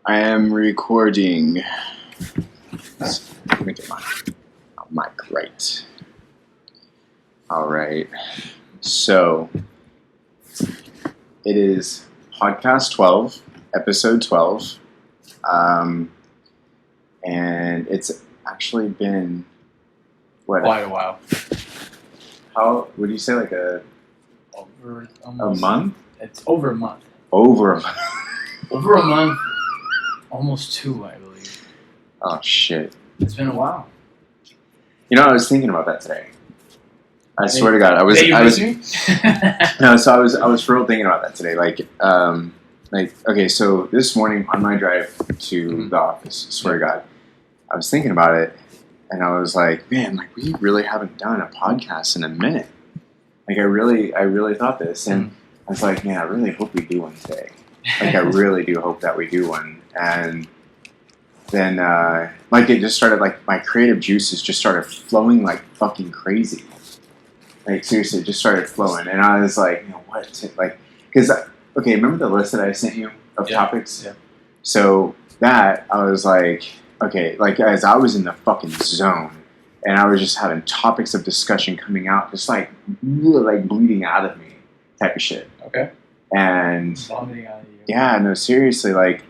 I am recording. Let me get my mic right. All right. So, it is podcast 12, episode 12. And it's actually been, what? Quite a while. How, would you say like a month? It's over a month. Over a month. Over a month. Almost 2, I believe. Oh, shit. It's been a while. You know, I was thinking about that today. I swear to God, I was for real thinking about that today. Okay, so this morning on my drive to the office, I swear to God, I was thinking about it, and I was like, man, like we really haven't done a podcast in a minute. Like I really thought this, and I was like, man, I really hope we do one today. Like I really do hope that we do one, and then like it just started, like my creative juices just started flowing like fucking crazy. Like seriously, it just started flowing, and I was like, you know what, like, because okay, remember the list that I sent you of topics? Yeah. So that I was like, okay, like as I was in the fucking zone, and I was just having topics of discussion coming out, just like bleeding out of me, type of shit. Okay. And vomiting out of you. Yeah, no, seriously, like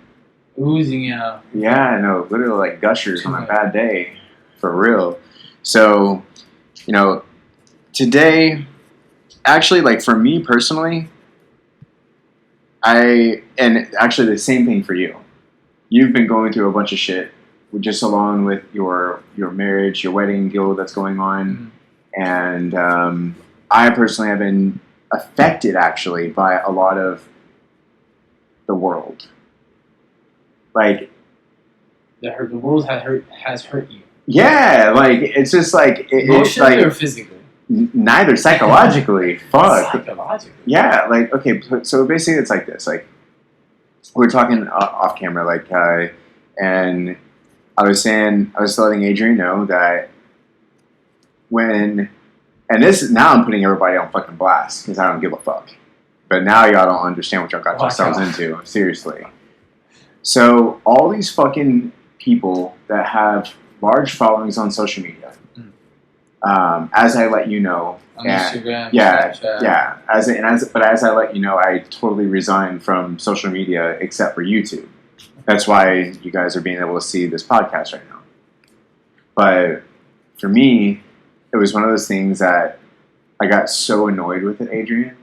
oozing out. Yeah, no, literally like gushers on a bad day, for real. So, you know, today, actually, like for me personally, and actually the same thing for you. You've been going through a bunch of shit, just along with your marriage, your wedding deal that's going on, and I personally have been affected actually by a lot of the world. Like the world has hurt you. Yeah, like it's just like emotionally like, or physically. Neither. Psychologically. Fuck. Psychologically. Yeah, like okay. So basically, it's like this. Like we're talking off camera, like, and I was letting Adrian know that and this now I'm putting everybody on fucking blast because I don't give a fuck. But now y'all don't understand what y'all got yourselves into. Seriously. So all these fucking people that have large followings on social media, as I let you know, on Instagram, Snapchat. But as I let you know, I totally resigned from social media except for YouTube. That's why you guys are being able to see this podcast right now. But for me, it was one of those things that I got so annoyed with it, Adrian.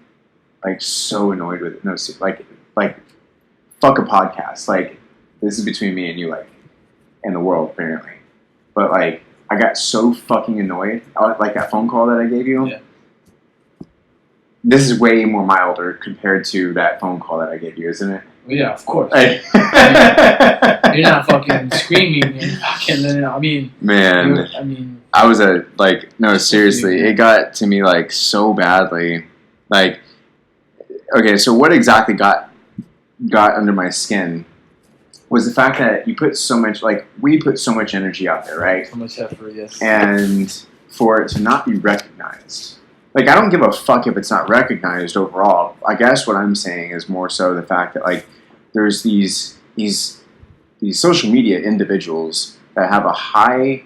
Like so annoyed with it. No, like fuck a podcast. Like this is between me and you, like, and the world apparently. But like I got so fucking annoyed. Like that phone call that I gave you. Yeah. This is way more milder compared to that phone call that I gave you, isn't it? Well, yeah, of course. You're not fucking screaming and fucking. I mean, man. I was no, seriously, it got to me like so badly. Like, okay, so what exactly got under my skin was the fact that you put so much, like, we put so much energy out there, right? So much effort, yes. And for it to not be recognized. Like, I don't give a fuck if it's not recognized overall. I guess what I'm saying is more so the fact that, like, there's these social media individuals that have a high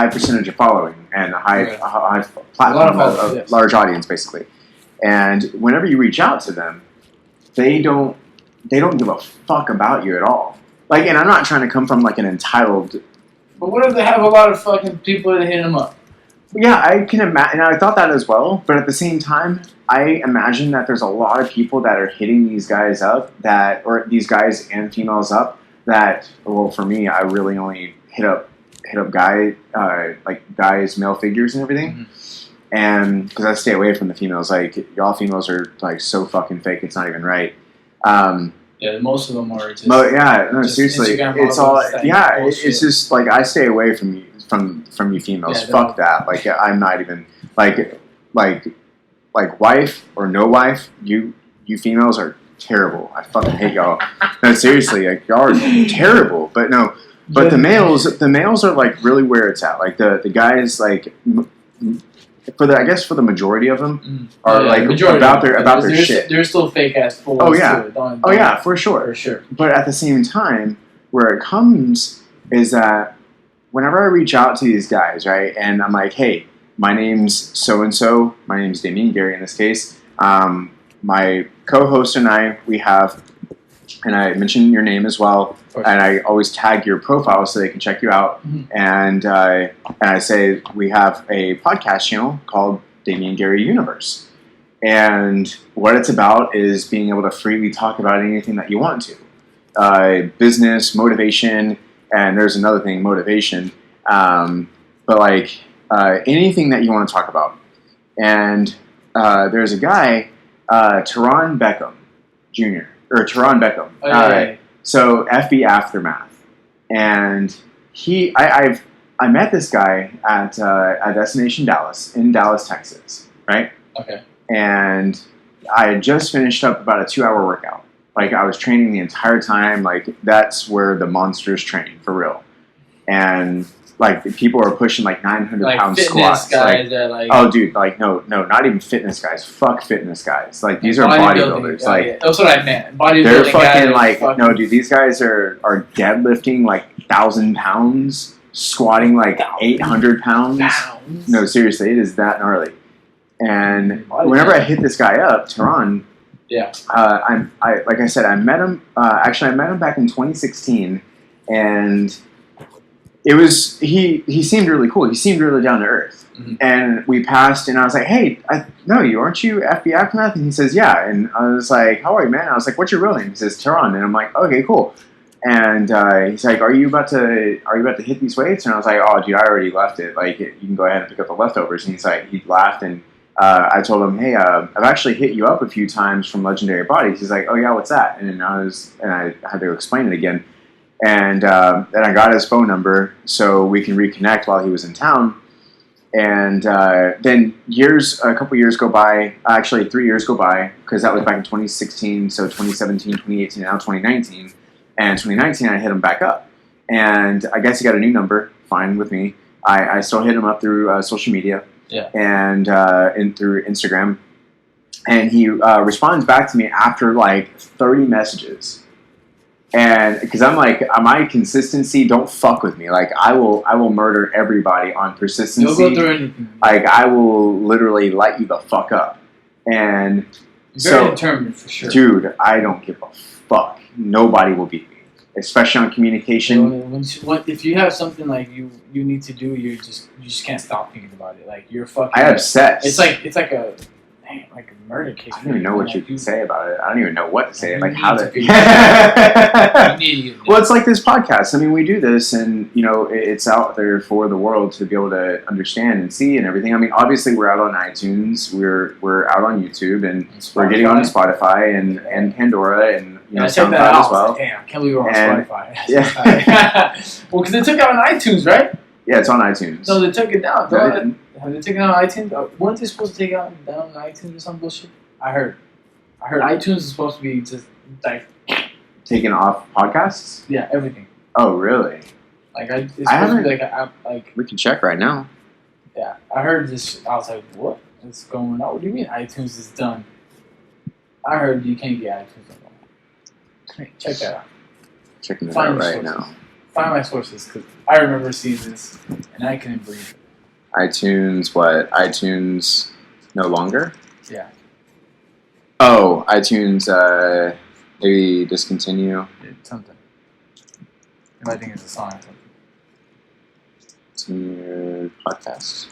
percentage of following and a high platform, a large audience, basically. And whenever you reach out to them, they don't give a fuck about you at all. Like, and I'm not trying to come from like an entitled. But what if they have a lot of fucking people that hit them up? Yeah, I can imagine. And I thought that as well. But at the same time, I imagine that there's a lot of people that are hitting these guys up or these guys and females up that, well, for me, I really only hit up guys, male figures and everything. Mm-hmm. And because I stay away from the females. Like, y'all females are like so fucking fake, it's not even right. Yeah, most of them are just. Seriously, it's all. Yeah, it's just like I stay away from you females. Yeah, fuck that. Like I'm not even like wife or no wife. You females are terrible. I fucking hate y'all. No, seriously, like y'all are terrible. But no, the males are like really where it's at. Like the guys, like for the majority of them are majority about their shit. There's still fake ass fools. Oh yeah. Oh yeah, for sure. For sure. But at the same time, where it comes is that whenever I reach out to these guys, right, and I'm like, hey, my name's so and so. My name's Damian, Gerry in this case. My co-host and I, we have, and I mention your name as well, and I always tag your profile so they can check you out. And I say we have a podcast channel called Damian Gerry Universe, and what it's about is being able to freely talk about anything that you want to, business, motivation, and there's another thing, motivation, but like anything that you want to talk about. And there's a guy, Teron Beckham Jr. or Teron Beckham. So FB Aftermath, and I met this guy at Destination Dallas in Dallas, Texas, right? Okay. And I had just finished up about a 2-hour workout. Like I was training the entire time. Like that's where the monsters train for real. And like people are pushing like 900-pound squats. Guys oh, dude, like no, not even fitness guys. Fuck fitness guys. Like these are bodybuilders. Like that's what I meant. Bodybuilding. They're fucking no, dude. These guys are deadlifting like 1,000 pounds, squatting like 800 pounds. No, seriously, it is that gnarly. And whenever I hit this guy up, Teron. Yeah. Like I said, I met him. Actually, I met him back in 2016, and it was he seemed really cool. He seemed really down to earth. And we passed, and I was like, "Hey, aren't you FB Aftermath?" And he says, "Yeah." And I was like, "How are you, man?" I was like, "What's your real name?" He says, "Teron." And I'm like, "Okay, cool." And he's like, "Are you about to hit these weights?" And I was like, "Oh, dude, I already left it. Like, you can go ahead and pick up the leftovers." And he's like, he laughed, and I told him, "Hey, I've actually hit you up a few times from Legendary Bodies." He's like, "Oh yeah, what's that?" And I had to explain it again. And then I got his phone number so we can reconnect while he was in town. And then a couple years go by, actually 3 years go by, because that was back in 2016, so 2017, 2018, now 2019. And 2019, I hit him back up. And I guess he got a new number, fine with me. I still hit him up through social media and through Instagram. And he responds back to me after like 30 messages. And because I'm like, my consistency, don't fuck with me. Like I will murder everybody on persistency. You'll go through anything. Like I will literally light you the fuck up. And very determined for sure, dude. I don't give a fuck. Nobody will beat me, especially on communication. If you have something like you need to do, you just can't stop thinking about it. Like you're fucking. I obsess. It's like a murder case. I don't even know what you can say about it. I don't even know what to say. Like how to. Well, it's like this podcast. I mean, we do this, and it's out there for the world to be able to understand and see and everything. I mean, obviously, we're out on iTunes, we're out on YouTube, and we're getting on Spotify and Pandora and SoundCloud as well. Damn, I can't believe we're on Spotify. Yeah. Well, because they took it out on iTunes, right? Yeah, it's on iTunes. No, they took it down. Have they taken it on iTunes? Weren't they supposed to take it down on iTunes or some bullshit? I heard iTunes is supposed to be just like taking off podcasts. Yeah, everything. Oh, really? Like it's supposed to be like a like. We can check right now. Yeah, I heard this. I was like, "What is going on? What do you mean iTunes is done?" I heard you can't get iTunes anymore. Check that out. Checking it out right now. Find my sources because I remember seeing this and I couldn't believe it. iTunes, what? iTunes no longer? Yeah. Oh, iTunes, maybe discontinue. It's something. I think it's a song or something. Continue podcast.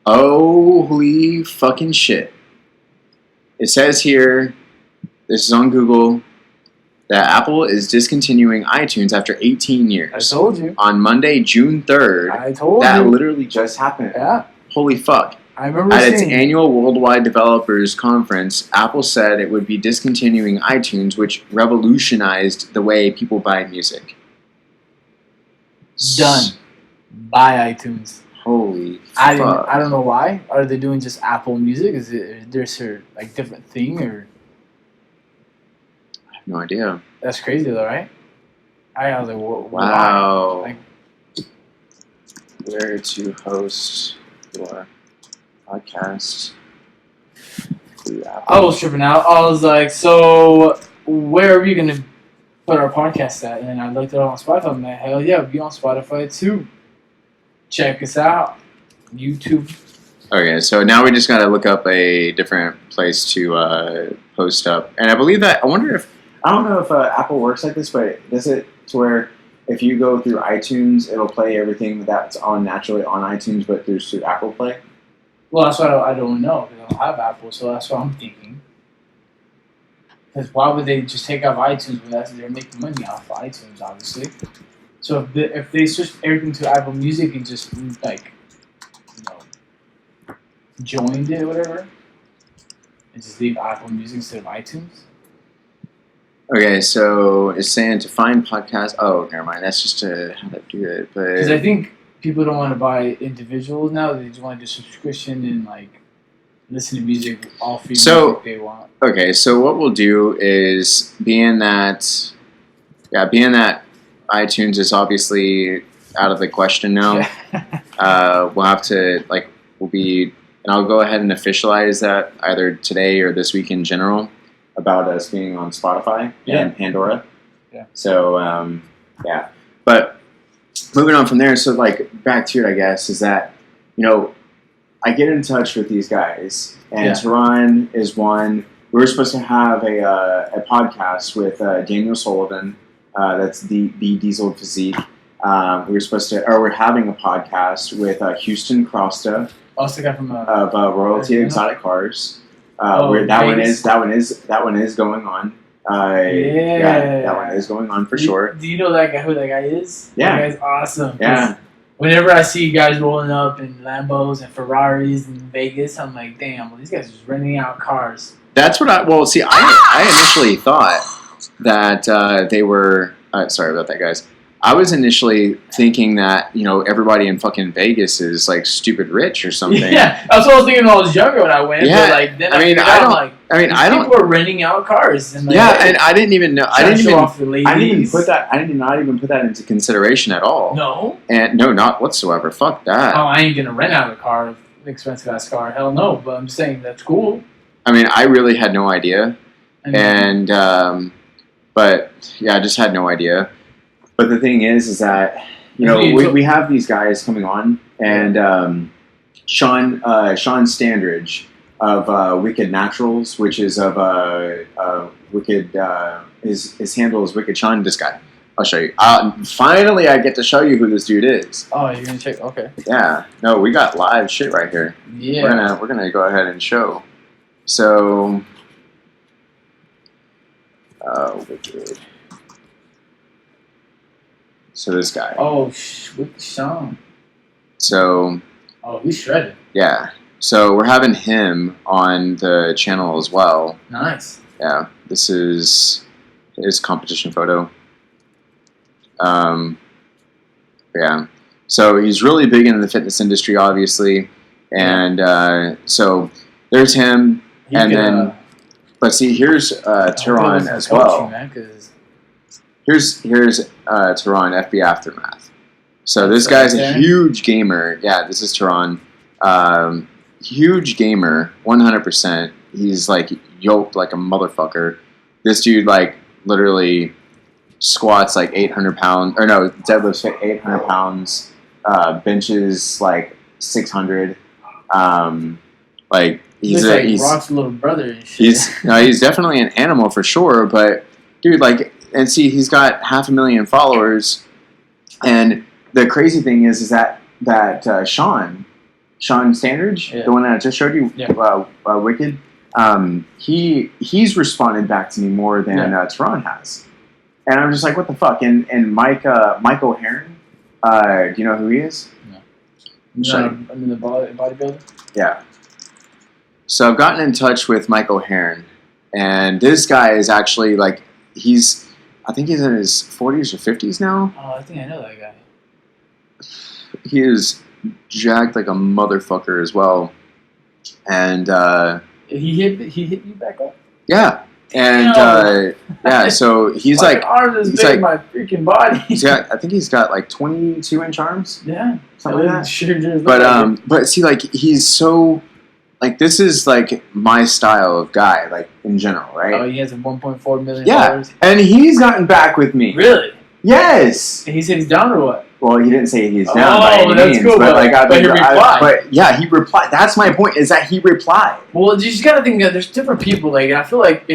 Oh, holy fucking shit. It says here, this is on Google, that Apple is discontinuing iTunes after 18 years. I told you. On Monday, June 3rd. I told you. That literally just happened. Yeah. Holy fuck. I remember At its annual Worldwide Developers Conference, Apple said it would be discontinuing iTunes, which revolutionized the way people buy music. Done. Buy iTunes. Holy fuck. I don't know why. Are they doing just Apple Music? Is there a different thing or? I No idea. That's crazy though, right? I was like, Wow. Like, where to host your podcast? I was tripping out. I was like, so where are we gonna put our podcast at? And then I looked it up on Spotify. I'm like, hell yeah, be on Spotify too. Check us out. YouTube. Okay, so now we just gotta look up a different place to post up, and I believe that I don't know if Apple works like this, but does it to where if you go through iTunes, it'll play everything that's on naturally on iTunes, but through Apple Play? Well, that's what I don't know because I don't have Apple, so that's what I'm thinking. Because why would they just take off iTunes when they're making money off of iTunes, obviously? So if they switch everything to Apple Music and just like, you know, joined it or whatever, and just leave Apple Music instead of iTunes. Okay, so it's saying to find podcasts. Oh, never mind. That's just how to do it. Because I think people don't want to buy individuals now. They just want to do subscription and like listen to music, all free music they want. Okay, so what we'll do is, being that iTunes is obviously out of the question now, we'll have to and I'll go ahead and officialize that either today or this week in general about us being on Spotify and Pandora. Yeah. So but moving on from there, so back to it, I guess, is that I get in touch with these guys, and Tehran is one. We were supposed to have a podcast with Daniel Sullivan. That's the Diesel Physique. We're having a podcast with Houston Crosta of Royalty Exotic Cars. That one is going on. That one is going on for sure. Do you know who that guy is? Yeah, that guy's awesome. Yeah. Whenever I see guys rolling up in Lambos and Ferraris in Vegas, I'm like, damn, well, these guys are just renting out cars. That's what I initially thought that they were. Sorry about that, guys. I was initially thinking that everybody in fucking Vegas is like stupid rich or something. Yeah, that's what I was thinking when I was younger when I went. Yeah, but then I don't. People are renting out cars. And and I didn't even know. I didn't even put that. I did not even put that into consideration at all. No. And no, not whatsoever. Fuck that. Oh, I ain't gonna rent out a car, an expensive ass car. Hell no. But I'm saying that's cool. I mean, I really had no idea, and but yeah, I just had no idea. But the thing is that we have these guys coming on, and Sean Standridge of Wicked Naturals, which is of Wicked. His handle is Wicked Sean. This guy, I'll show you. Finally, I get to show you who this dude is. Oh, you're gonna check? Okay. Yeah. No, we got live shit right here. Yeah. We're gonna go ahead and show. So, Wicked. So this guy. Oh, Wicked Sean. So. Oh, he's shredded. Yeah. So we're having him on the channel as well. Nice. Yeah. This is his competition photo. Yeah. So he's really big into the fitness industry, obviously, and so there's him, but see, here's Tehran as well. Here's Tehran, FB Aftermath. So this guy's a huge gamer. Yeah, this is Tehran. Huge gamer, 100%. He's yoked like a motherfucker. This dude literally squats 800 pounds, or no, deadlifts 800 pounds, benches 600. He's Rock's little brother and shit. He's definitely an animal for sure. But dude, and see, he's got 500,000 followers, and the crazy thing is that Sean Standridge, the one that I just showed you, Wicked, he's responded back to me more than Tehran has, and I'm just like, what the fuck? And Michael Heron, do you know who he is? No. I'm in the bodybuilder. Yeah. So I've gotten in touch with Michael Heron, and this guy is actually I think he's in his 40s or 50s now. Oh, I think I know that guy. He is jacked like a motherfucker as well, and he hit you back up. Yeah, And yeah, so he's my like, arms is he's big like, as my freaking body. I think he's got like 22-inch arms. Yeah, something like that. Sure does. But see, like he's so like this is like my style of guy, like in general, right? Oh, he has a $1.4 million. Yeah, and he's gotten back with me. Really? Yes. And he said he's down or what? Well, he didn't say he's down by any that's means, cool, but like he replied. But yeah, he replied. That's my point. Is that he replied? Well, you just gotta think that there's different people. Like I feel like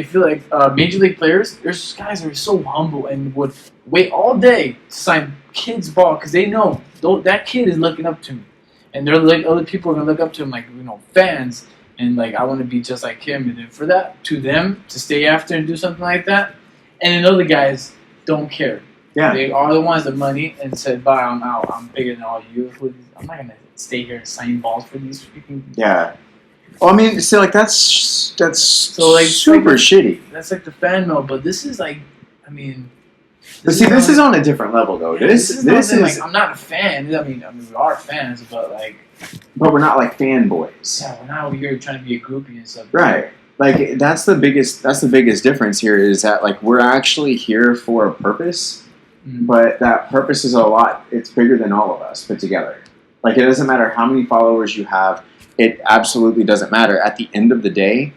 major league players, there's guys that are so humble and would wait all day to sign kids' ball because they know that kid is looking up to me, and they're like other people are gonna look up to him, like fans, and like I want to be just like him. And then for that to them to stay after and do something like that, and then other guys don't care. Yeah. They are the ones that money and said, "Bye, I'm out. I'm bigger than all you. I'm not gonna stay here and sign balls for these freaking." Yeah. Well, I mean, so like that's so like super shitty. That's like the fan mail, but this is like, I mean. But see, this is on a different level, though. This is like, I'm not a fan. I mean, we are fans, but like. But we're not like fanboys. Yeah, we're not over here trying to be a groupie and stuff. Right. Like that's the biggest difference here is that like we're actually here for a purpose. But that purpose is it's bigger than all of us put together. Like, it doesn't matter how many followers you have. It absolutely doesn't matter. At the end of the day,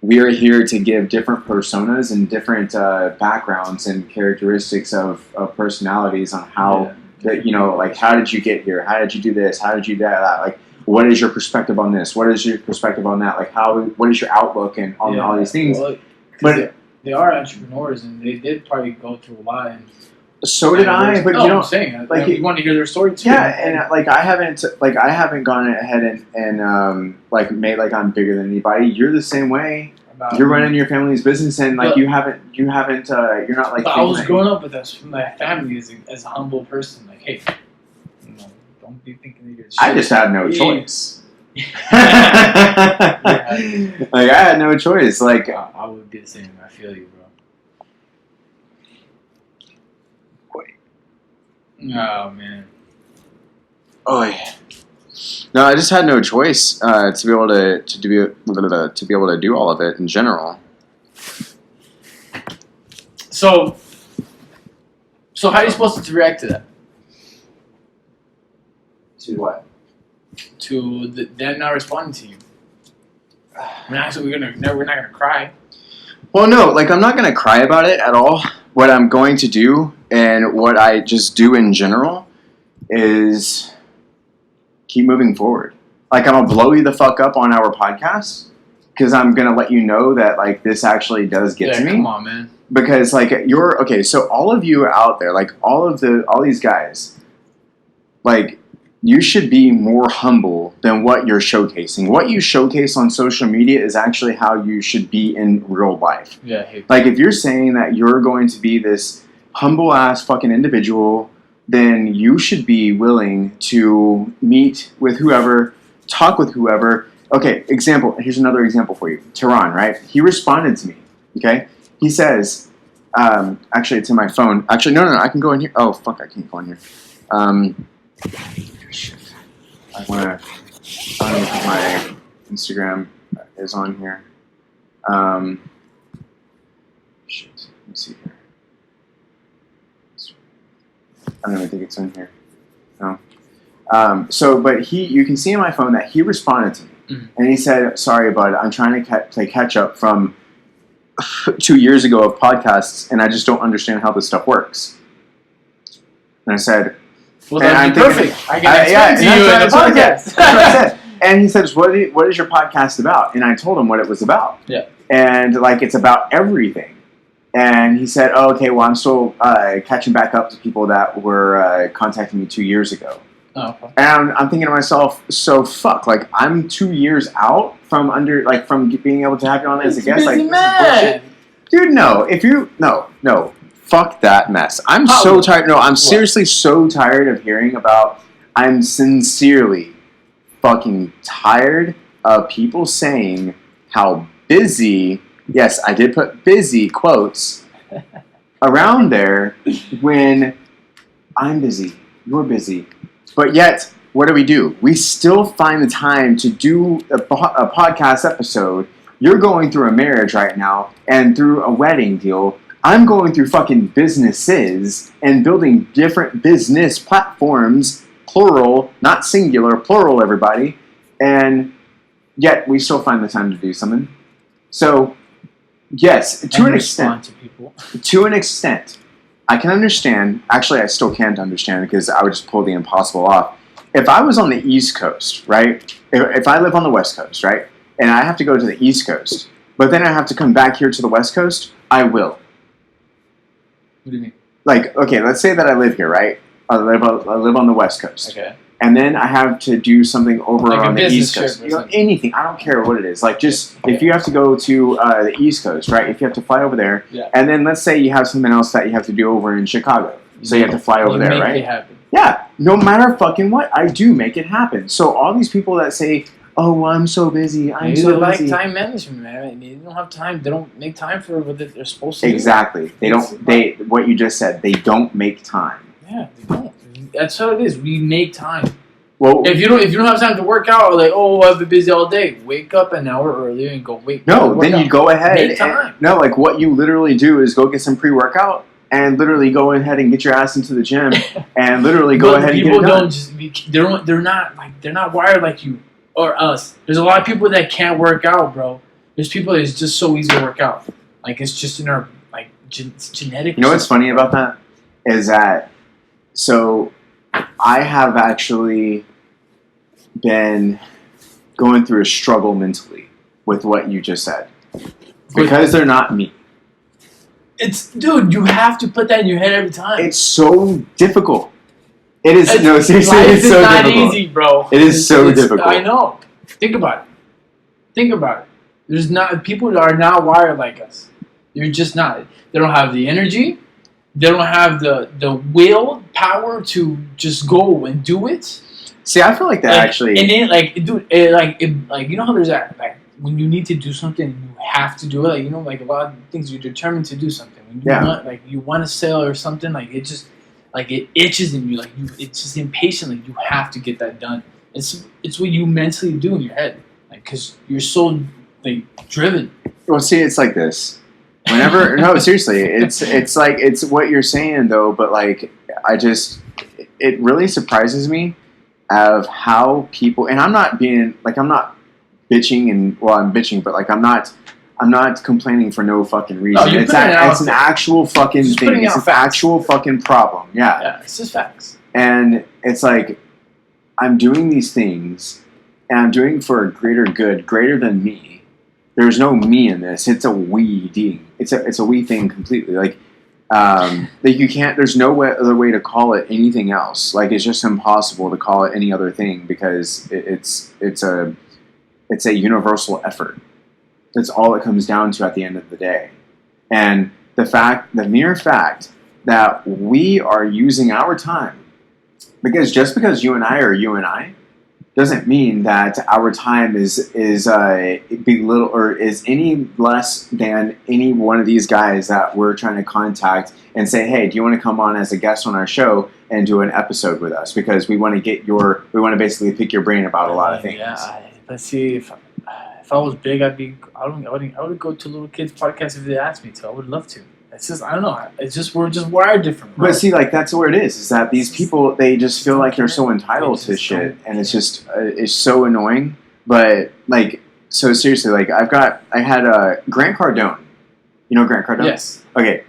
we are here to give different personas and different backgrounds and characteristics of personalities on how, like, how did you get here? How did you do this? How did you do that? Like, what is your perspective on this? What is your perspective on that? Like, what is your outlook and on all these things? Well, but they are entrepreneurs, and they did probably go through a lot. And so did I, but I'm saying like you want to hear their story too. Yeah, and like I haven't gone ahead and like made like I'm bigger than anybody. You're the same way. You're running your family's business, and like you haven't. You're not like. But I was growing up with my family as a humble person. Like, hey, don't be thinking that you're. I just had no choice. Yeah. Like I had no choice. Like I would be the same. I feel you, bro. Oh man. Oh yeah. No, I just had no choice to be able to do all of it in general. So how are you supposed to react to that? To what? To them not responding to you. I mean, actually, we're not gonna cry. Well, no, like I'm not gonna cry about it at all. What I'm going to do, and what I just do in general, is keep moving forward. Like I'm gonna blow you the fuck up on our podcast because I'm gonna let you know that like this actually does get to me. Come on, man. Because like so all of you out there, like all these guys, like you should be more humble than what you're showcasing. What you showcase on social media is actually how you should be in real life. Yeah. Like if you're saying that you're going to be this humble ass fucking individual, then you should be willing to meet with whoever, talk with whoever. Okay, example. Here's another example for you. Tehran, right? He responded to me. Okay, he says, actually, it's in my phone. Actually, no, I can go in here. Oh fuck, I can't go in here. Shit. I don't know if my Instagram is on here. Shit. Let me see here. I don't even think it's in here. No. But you can see in my phone that he responded to me, and he said, "Sorry, bud, I'm trying to play catch up from 2 years ago of podcasts, and I just don't understand how this stuff works." And I said, "Well, that'd be perfect. I can explain to you in the podcast." That's what I said. And he said, "What is your podcast about?" And I told him what it was about. Yeah. And like it's about everything. And he said, "Oh, okay. Well, I'm still catching back up to people that were contacting me 2 years ago." Oh, okay. And I'm thinking to myself, so fuck. Like I'm 2 years out from being able to have you on as a guest. Like, man. Dude, no. No. Fuck that mess. I'm so tired. No, I'm seriously so tired of hearing about. I'm sincerely fucking tired of people saying how busy. Yes, I did put busy quotes around there when I'm busy, you're busy. But yet, what do? We still find the time to do a podcast episode, You're going through a marriage right now and through a wedding deal. I'm going through fucking businesses and building different business platforms, plural, not singular, plural, everybody. And yet we still find the time to do something. So, yes, to an extent. To an extent. I can understand. Actually, I still can't understand because I would just pull the impossible off. If I was on the East Coast, right? If I live on the West Coast, right? And I have to go to the East Coast, but then I have to come back here to the West Coast, I will. What do you mean? Like, okay, let's say that I live here, right? I live on the West Coast. Okay. And then I have to do something over like on the East Coast. Anything. I don't care what it is. Like, just if you have to go to the East Coast, right? If you have to fly over there, and then let's say you have something else that you have to do over in Chicago. So you have to fly over there, right? Make it happen. Yeah. No matter fucking what, I do make it happen. So all these people that say, "Oh, well, I'm so busy. I'm so busy." Like time management, man. They don't have time. They don't make time for what they're supposed to. Exactly. do. They don't. They what you just said. They don't make time. Yeah, they don't. That's how it is. We make time. Well, if you don't have time to work out, or like, oh, I've been busy all day. Wake up an hour earlier and go wait. No, then you go ahead. Make time. No, like what you literally do is go get some pre-workout and literally go ahead and get your ass into the gym and literally go ahead and get it done. They're not wired like you or us. There's a lot of people that can't work out, bro. There's people that it's just so easy to work out. Like it's just in our it's genetic. You know what's funny about that is that so I have actually been going through a struggle mentally with what you just said because they're not me. Dude, you have to put that in your head every time. It's so difficult. It is seriously. It's so not difficult. Easy, bro. It's so difficult. I know. Think about it. There's not people are not wired like us. You're just not. They don't have the energy. They don't have the will power to just go and do it. See, I feel like that actually. And then, dude, you know how there's that, when you need to do something, you have to do it. Like a lot of things, you're determined to do something. When you want to sell or something, it just, it itches in you. It's just impatient. You have to get that done. It's what you mentally do in your head, because you're so driven. Well, see, it's like this. Whenever no, seriously, it's what you're saying though, but it really surprises me of how people, and I'm not being I'm not bitching I'm bitching, but I'm not complaining for no fucking reason. No, it's an actual fucking thing. It's an actual fucking problem. Yeah, it's just facts. And it's I'm doing these things, and I'm doing for a greater good, greater than me. There's no me in this. It's a we thing. It's a we thing completely. You can't. There's no other way to call it anything else. It's just impossible to call it any other thing because it's a universal effort. That's all it comes down to at the end of the day. And the mere fact that we are using our time, because just because you and I are you and I, doesn't mean that our time is belittle or is any less than any one of these guys that we're trying to contact and say, hey, do you want to come on as a guest on our show and do an episode with us? Because we want to basically pick your brain about a lot of things. Yeah, but see, if I was big, I would go to little kids' podcasts if they asked me to. I would love to. It's just, I don't know. It's just, we're just wired different. Bro. But see, that's where it is that these people, they just feel like they're so entitled to shit. And it's just, it's so annoying. But, so seriously, I had Grant Cardone. You know Grant Cardone? Yes. Okay.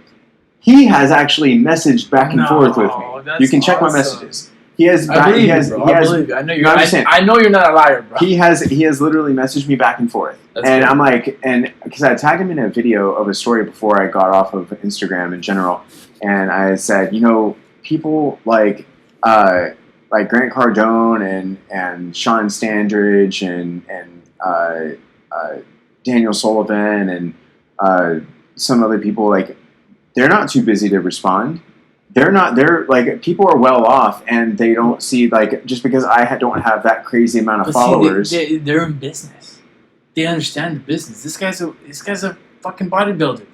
He has actually messaged back and forth with me. You can check my messages. He has. I believe you. I know you're. I know you're not a liar, bro. He has literally messaged me back and forth, and good. I'm and because I tagged him in a video of a story before I got off of Instagram in general, and I said, people like Grant Cardone and Sean Standridge and Daniel Sullivan and some other people they're not too busy to respond. They're people are well off and they don't see just because I don't have that crazy amount of followers. See, they're in business. They understand the business. This guy's a fucking bodybuilder.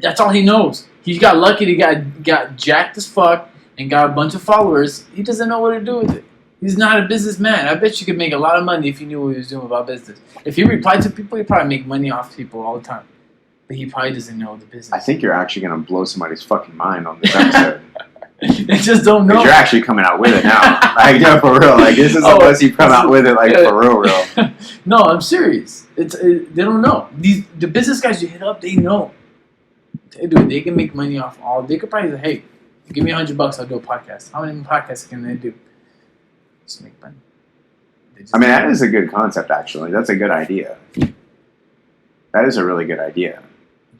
That's all he knows. He got lucky. He got jacked as fuck and got a bunch of followers. He doesn't know what to do with it. He's not a businessman. I bet you could make a lot of money if he knew what he was doing about business. If he replied to people, he'd probably make money off people all the time. But he probably doesn't know the business. I think you're actually going to blow somebody's fucking mind on this episode. They just don't know. You're actually coming out with it now. Like, no, for real. Like, this is unless you come out with it, like, for real. No, I'm serious. They don't know. The business guys you hit up, they know. They can make money off all. They could probably say, hey, give me $100, I'll do a podcast. How many podcasts can they do? Just make money. I mean, that is a good concept, actually. That's a good idea. That is a really good idea.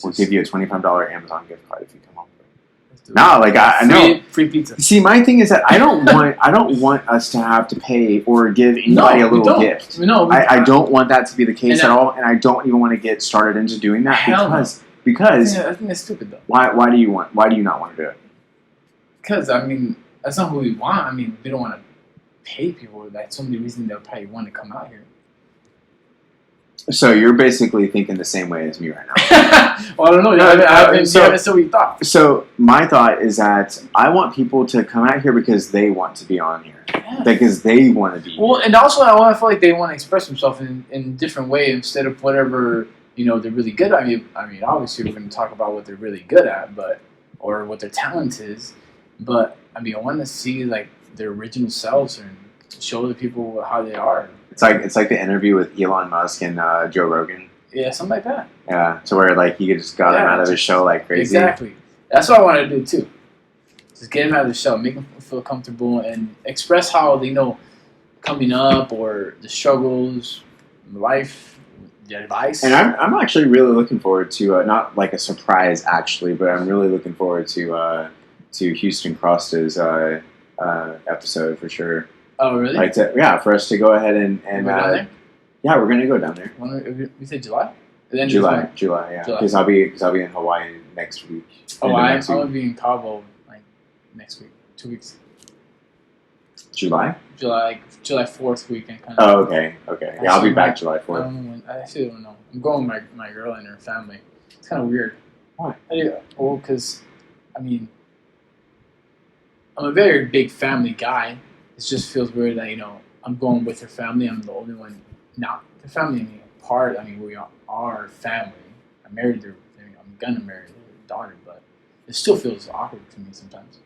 We'll give you a $25 Amazon gift card if you come up with it. No, like I know. Free pizza. See, my thing is that I don't want us to have to pay or give anybody a little gift. No, I don't want that to be the case at all, and I don't even want to get started into doing that because I think that's stupid though. Why do you not want to do it? Because I mean, that's not what we want. I mean, we don't want to pay people. That's the only reason they'll probably want to come out here. So you're basically thinking the same way as me right now. Well, I don't know. I haven't said what you thought. So my thought is that I want people to come out here because they want to be on here. Yeah. Because they want to be. Well, and also I feel like they want to express themselves in a different way instead of whatever they're really good at. I mean, obviously we're going to talk about what they're really good at, or what their talent is. But I mean, I want to see like their original selves and show the people how they are. It's like the interview with Elon Musk and Joe Rogan. Yeah, something like that. Yeah, to where like he just got him out of his show like crazy. Exactly. That's what I want to do too. Just get him out of the show, make him feel comfortable, and express how they know coming up or the struggles, life, the advice. And I'm actually really looking forward to not like a surprise actually, but I'm really looking forward to Houston Crosta's episode for sure. Oh, really? Like for us to go ahead and yeah, we're gonna go down there. We said July. July, yeah. Because I'll be in Hawaii next week. Oh, I'm gonna be in Cabo like next week, 2 weeks. July 4th weekend. Kind of. Oh, okay. Yeah, I'll be back July 4th. I actually don't know. I'm going with my girl and her family. It's kind of weird. Why? Well, because I mean, I'm a very big family guy. It just feels weird that I'm going with her family. I'm the only one not the family. I mean, part. I mean, we are family. I married their. I'm gonna marry their daughter, but it still feels awkward to me sometimes.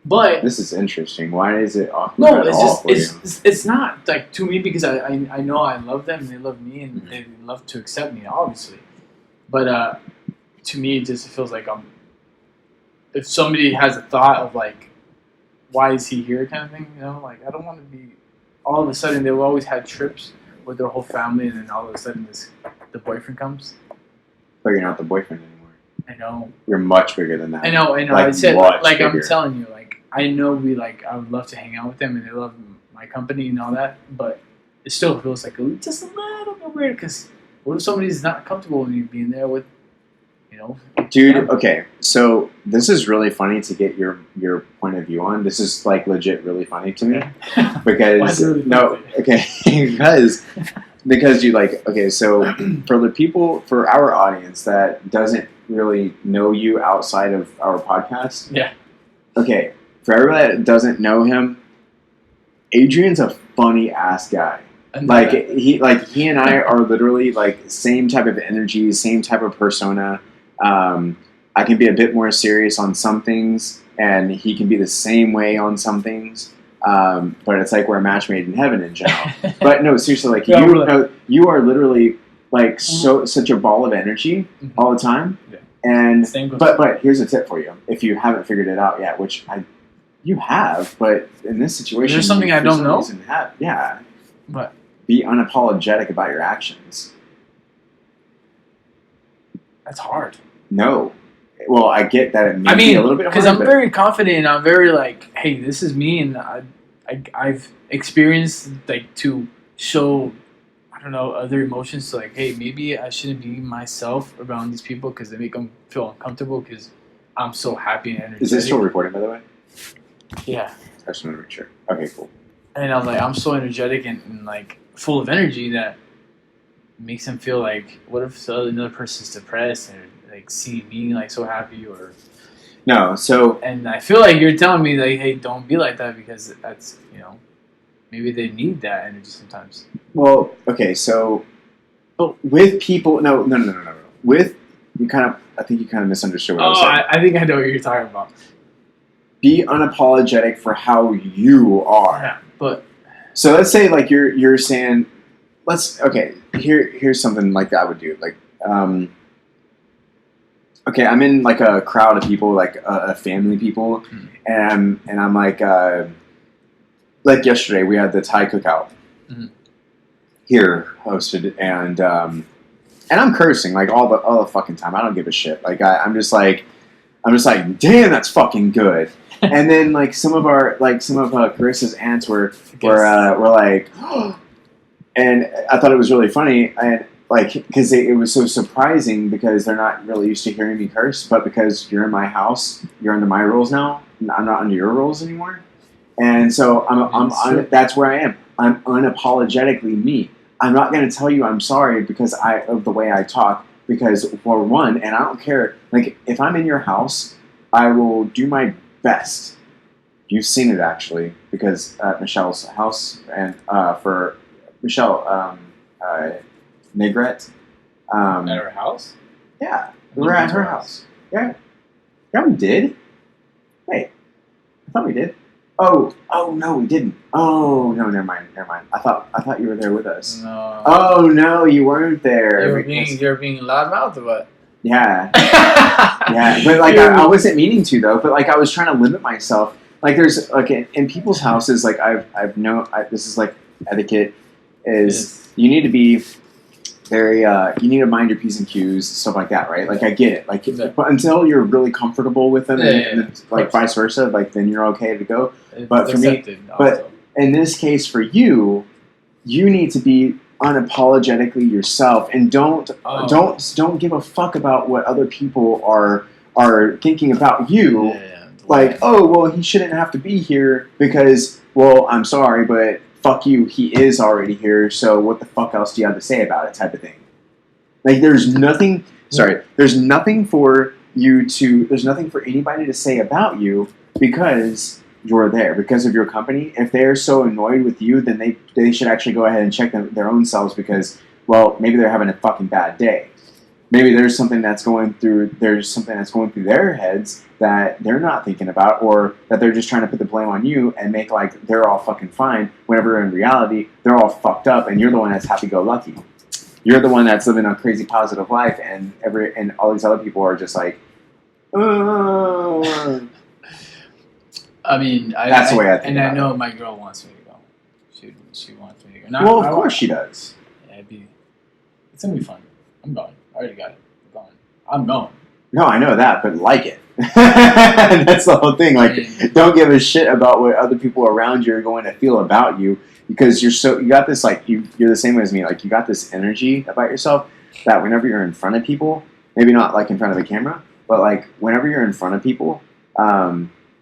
But this is interesting. Why is it awkward? No, it's not like to me because I know I love them and they love me and they love to accept me, obviously. But to me, it just feels like if somebody has a thought of like, why is he here kind of thing, like I don't want to be all of a sudden they've always had trips with their whole family and then all of a sudden the boyfriend comes. But you're not the boyfriend anymore. I know. You're much bigger than that. I know. Like, I said like bigger. I'm telling you, like I know I would love to hang out with them and they love my company and all that, but it still feels like just a little bit weird because what if somebody's not comfortable with me being there with Dude, okay, so this is really funny to get your point of view on. This is like legit really funny to me because because you like so for our audience that doesn't really know you outside of our podcast. Yeah. Okay, for everybody that doesn't know him, Adrian's a funny ass guy. Like he and I are literally like same type of energy, same type of persona. I can be a bit more serious on some things, and he can be the same way on some things. But it's like we're a match made in heaven in general. But no, seriously, like you are literally like such a ball of energy all the time. Yeah. And but here's a tip for you if you haven't figured it out yet, which you have, but in this situation, there's something I don't know. Yeah, but be unapologetic about your actions. That's hard. No. Well, I get that it may be a little bit hard. Because I'm very confident and I'm very like, hey, this is me and I've experienced like to show, I don't know, other emotions. So like, hey, maybe I shouldn't be myself around these people because they make them feel uncomfortable because I'm so happy and energetic. Is this still recording, by the way? Yeah. I just want to make sure. Okay, cool. And I'm like, I'm so energetic and like full of energy that makes them feel like, what if another person's depressed and like see me like so happy or no? So and I feel like you're telling me like, hey, don't be like that because that's Maybe they need that energy sometimes. Well, okay, so with people, no. With I think you kind of misunderstood what I was saying. I think I know what you're talking about. Be unapologetic for how you are. Yeah, but so let's say like you're saying, here's something like that I would do. Like, okay, I'm in like a crowd of people, like a family people, and I'm like yesterday we had the Thai cookout here hosted, and I'm cursing like all the fucking time. I don't give a shit. Like I'm just like, damn, that's fucking good. And then like some of Carissa's aunts were like, and I thought it was really funny, and like because it was so surprising because they're not really used to hearing me curse, but because you're in my house, you're under my rules now. I'm not under your rules anymore, and so I'm that's where I am. I'm unapologetically me. I'm not going to tell you I'm sorry because of the way I talk. Because for one, and I don't care. Like if I'm in your house, I will do my best. You've seen it actually, because at Michelle's house and for Michelle Negrete. At her house? Yeah, we were at her house. Yeah, we did. Wait, I thought we did. Oh no, we didn't. Oh no, never mind. I thought you were there with us. No. Oh no, you weren't there. You're being loudmouth or what? Yeah. Yeah, but like I wasn't meaning to though. But like I was trying to limit myself. Like there's like in people's houses, like this is like etiquette is you need to be very you need to mind your P's and Q's, stuff like that, right? Like I get it, like but until you're really comfortable with them, and like vice versa, like then you're okay to go. But for me, but in this case for you need to be unapologetically yourself, and don't give a fuck about what other people are thinking about you. Like, oh well, he shouldn't have to be here because, well, I'm sorry, but fuck you, he is already here, so what the fuck else do you have to say about it, type of thing. Like there's nothing for anybody to say about you because you're there, because of your company. If they're so annoyed with you, then they should actually go ahead and check their own selves because, well, maybe they're having a fucking bad day. Maybe there's something that's going through their heads that they're not thinking about, or that they're just trying to put the blame on you and make like they're all fucking fine, whenever in reality they're all fucked up and you're the one that's happy-go-lucky. You're the one that's living a crazy positive life, and all these other people are just like, oh. I mean, that's the way I think. And I know my girl wants me to go. She wants me to go. Well, of course she does. Yeah, it's gonna be fun. I'm going. I already got it. I'm going. No, I know that, but like it. That's the whole thing. Like, don't give a shit about what other people around you are going to feel about you, because you got this, like, you're the same way as me. Like, you got this energy about yourself that whenever you're in front of people, maybe not like in front of the camera, but like whenever you're in front of people,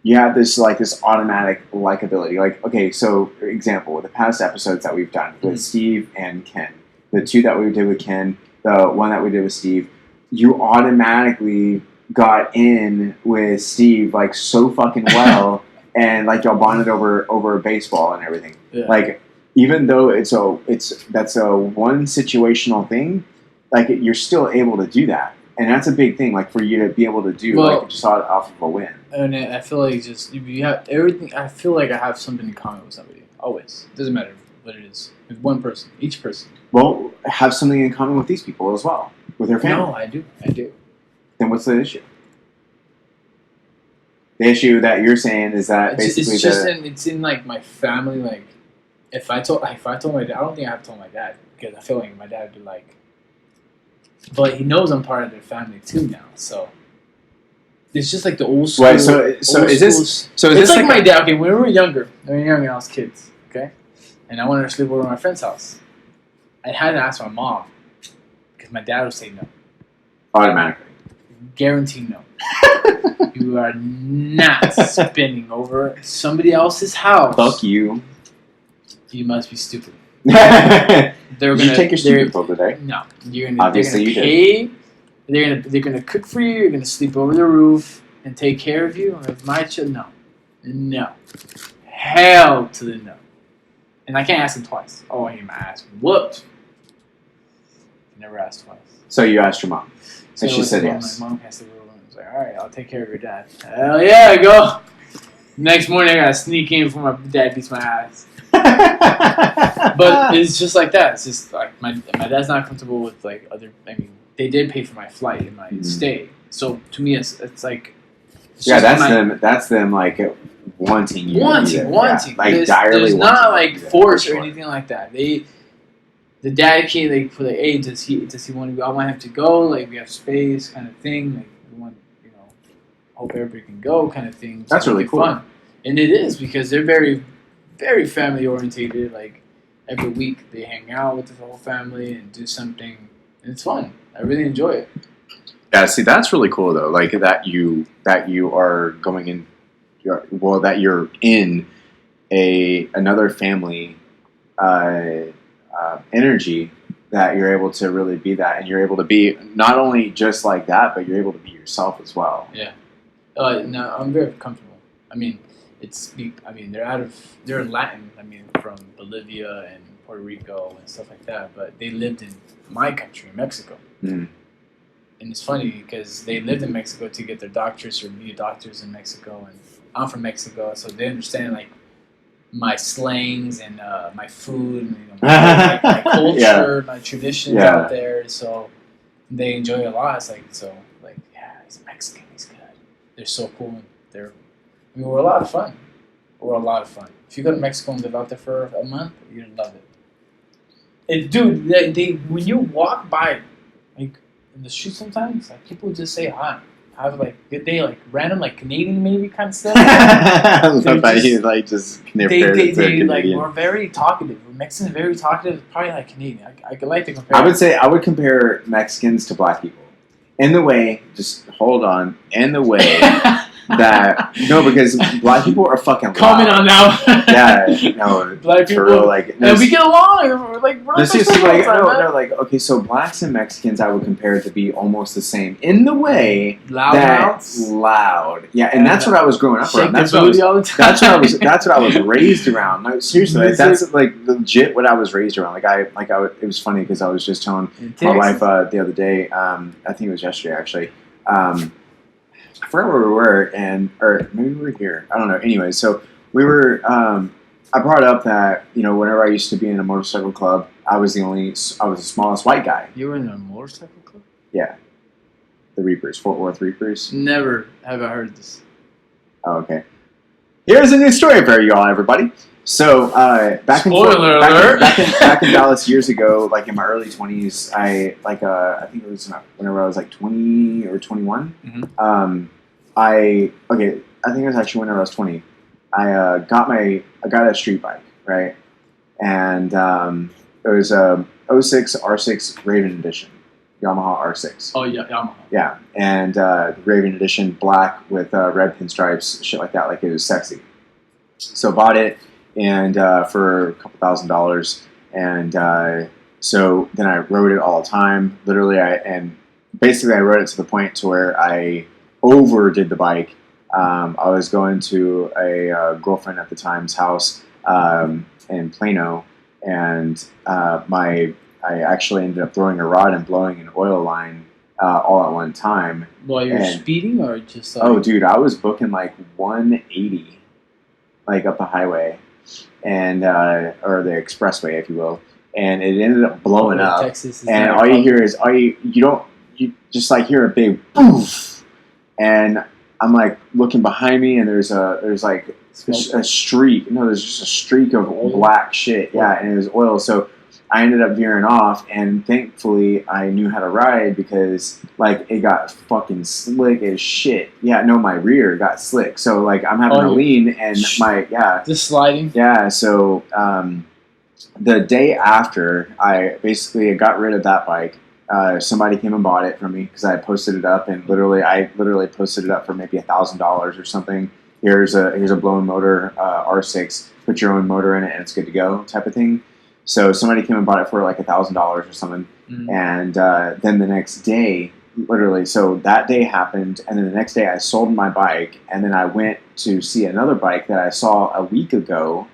you have this automatic likability. Like, okay, so example, the past episodes that we've done with Steve and Ken, the two that we did with Ken, the one that we did with Steve, you automatically got in with Steve like so fucking well, and like y'all bonded over baseball and everything. Yeah. Like, even though that's a one situational thing, like you're still able to do that, and that's a big thing. Like for you to be able to do, like just off of a win. And I feel like just you have everything. I feel like I have something in common with somebody. Always, doesn't matter what it is. With one person, each person. Well, have something in common with these people as well, with your family. No, I do. Then what's the issue? The issue that you're saying is that basically it's in like my family. Like if I told my dad, I don't think I have told my dad, because I feel like my dad would be like, but he knows I'm part of their family too now. So it's just like the old school. Right. So is this? So is it's this like my dad? Okay, when we were younger, I was kids. Okay, and I wanted to sleep over at my friend's house. I had to ask my mom because my dad would say no. Automatically. Guaranteed no. You are not spending over somebody else's house. Fuck you. You must be stupid. Did you take your stupid pill today? No. Obviously you did. They're gonna cook for you. You're gonna sleep over the roof and take care of you. Or my child, no. Hell to the no. And I can't ask him twice. Oh, I need my ass whooped. Never asked twice. So you asked your mom, So and she said yes. My mom has to rule and was like, all right, I'll take care of your dad. Hell yeah, go. Next morning, I gotta sneak in before my dad beats my ass. But it's just like that. It's just like my dad's not comfortable with like other. I mean, they did pay for my flight and my stay. So to me, it's like that's them like wanting you. Wanting. Yeah. Like there's not like force or anything like that. The dad came. They put like, hey, does he want to go? I want him to go. Like we have space, kind of thing. Like we want, hope everybody can go, kind of thing. So that's really cool. Fun. And it is because they're very, very family orientated. Like every week they hang out with the whole family and do something, and it's fun. I really enjoy it. Yeah, see, that's really cool though. Like that you are going in, that you're in another family energy, that you're able to really be that, and you're able to be not only just like that, but you're able to be yourself as well. Yeah. No, I'm very comfortable. I mean, they're Latin. I mean, from Bolivia and Puerto Rico and stuff like that. But they lived in my country, Mexico. Mm. And it's funny because they lived in Mexico to get their doctors or be doctors in Mexico, and I'm from Mexico, so they understand like my slangs and my food, and, my culture, my traditions out there. So they enjoy it a lot. It's like yeah, he's Mexican, he's good. They're so cool. We're a lot of fun. We're a lot of fun. If you go to Mexico and live out there for a month, you're gonna love it. And dude, they when you walk by, like in the street, sometimes like people just say hi, have like good day, like random like Canadian maybe kind of stuff. I love that you like just they like we're very talkative. Mexicans are very talkative, probably like Canadian. I could like to compare. I would compare Mexicans to black people in the way. Just hold on, in the way. Because black people are fucking comment on now. Yeah, no, black people real, like no, we get along. We're like okay. So blacks and Mexicans, I would compare to be almost the same in the way loud. Yeah, and that's what I was growing up around. That's what all the time. That's what I was raised around. No, seriously, that's like legit what I was raised around. It was funny because I was just telling my wife the other day. I think it was yesterday actually. I forgot where we were, or maybe we were here. I don't know. Anyway, so we were. I brought up that whenever I used to be in a motorcycle club, I was the smallest white guy. You were in a motorcycle club? Yeah, the Reapers, Fort Worth Reapers. Never have I heard this. Oh, okay. Here's a new story for you all, everybody. So back in Dallas years ago, like in my early 20s, I think it was whenever I was like 20 or 21. Mm-hmm. I think it was actually whenever I was 20. I got a street bike, right, and it was a 06 R6 Raven Edition, Yamaha R6. Oh yeah, Yamaha. Yeah, and the Raven Edition, black with red pinstripes, shit like that, like it was sexy. So bought it. And for a couple $1,000s, and so then I rode it all the time. Literally, I rode it to the point to where I overdid the bike. I was going to a girlfriend at the time's house in Plano, and I actually ended up throwing a rod and blowing an oil line all at one time. While you're speeding, or just like... Oh, dude, I was booking like 180, like up the highway. And or the expressway, if you will, and it ended up blowing up. Texas is and all you hear is you just like hear a big poof, and I'm like looking behind me, and there's like a streak. No, there's just a streak of black shit. Yeah, and it was oil. So I ended up veering off, and thankfully I knew how to ride because like it got fucking slick as shit. Yeah, no, my rear got slick. So like I'm having to lean and just sliding. Yeah, so the day after I basically got rid of that bike, somebody came and bought it from me because I posted it up, and I literally posted it up for maybe $1,000 or something. Here's a blown motor R6. Put your own motor in it, and it's good to go, type of thing. So somebody came and bought it for like $1,000 or something, and then the next day, literally, so that day happened, and then the next day I sold my bike, and then I went to see another bike that I saw a week ago,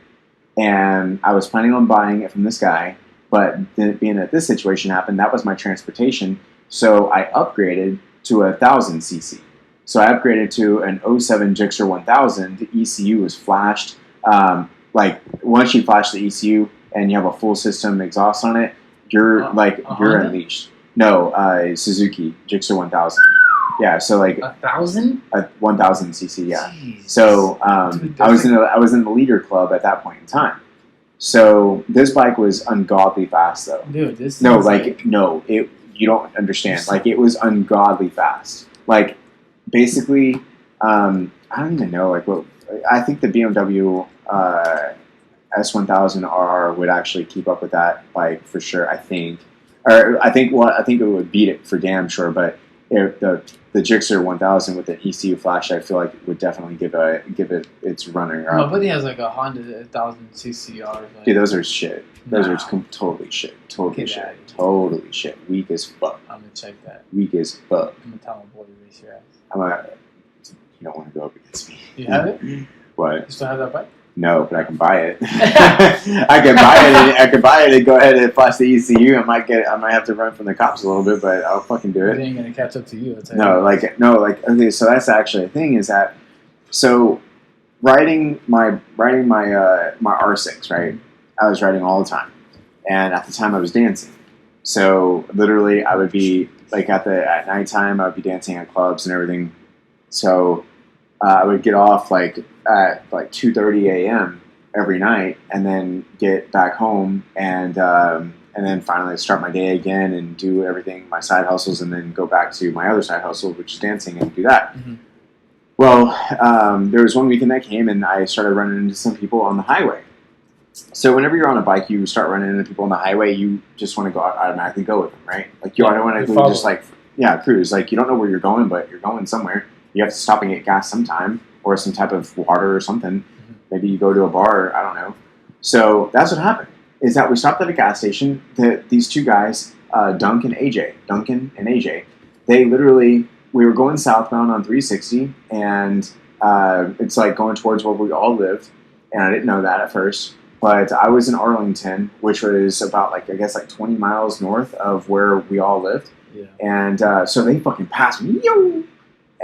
and I was planning on buying it from this guy, but then being that this situation happened, that was my transportation. So I upgraded to 1000cc. So I upgraded to an '07 Gixxer 1000. The ECU was flashed. Like once you flash the ECU and you have a full system exhaust on it, you're you're unleashed. No, Suzuki Gixxer 1000. Yeah, so like 1,000? A 1000cc. Yeah. Jeez. So I was in the leader club at that point in time. So this bike was ungodly fast though. Dude, this no, like no, it you don't understand. Like it was ungodly fast. Like basically, I don't even know. Like what I think the BMW S1000R would actually keep up with that bike for sure. I think it would beat it for damn sure. But the Gixxer 1000 with an ECU flash, I feel like it would definitely give it its running. No, but he has like a Honda 1000cc. Like, dude, those are shit. Those are totally shit. Totally Get shit. Totally shit. Weak as fuck. I'm gonna check that. Weak as fuck. I'm gonna tell my boy to race your ass. You don't want to go up against me. You have it? What? You still have that bike? No, but I can buy it. I can buy it and go ahead and flash the ECU. I might have to run from the cops a little bit, but I'll fucking do it. It ain't gonna catch up to you. Okay. So that's actually a thing. Is that so? Riding my R6, right? I was riding all the time, and at the time I was dancing. So literally, I would be like at nighttime, I would be dancing at clubs and everything. So I would get off at 2:30 a.m. every night, and then get back home, and then finally start my day again and do everything, my side hustles, and then go back to my other side hustle, which is dancing, and do that. Mm-hmm. Well, there was one weekend that came, and I started running into some people on the highway. So whenever you're on a bike, you start running into people on the highway, you just want to automatically go with them, right? Like you automatically just cruise. Like you don't know where you're going, but you're going somewhere. You have to stop and get gas sometime, or some type of water or something. Mm-hmm. Maybe you go to a bar, I don't know. So that's what happened, is that we stopped at a gas station. These two guys, Duncan and AJ, they literally, we were going southbound on 360, and it's like going towards where we all lived, and I didn't know that at first. But I was in Arlington, which was about 20 miles north of where we all lived. Yeah. And so they fucking passed me. Yo!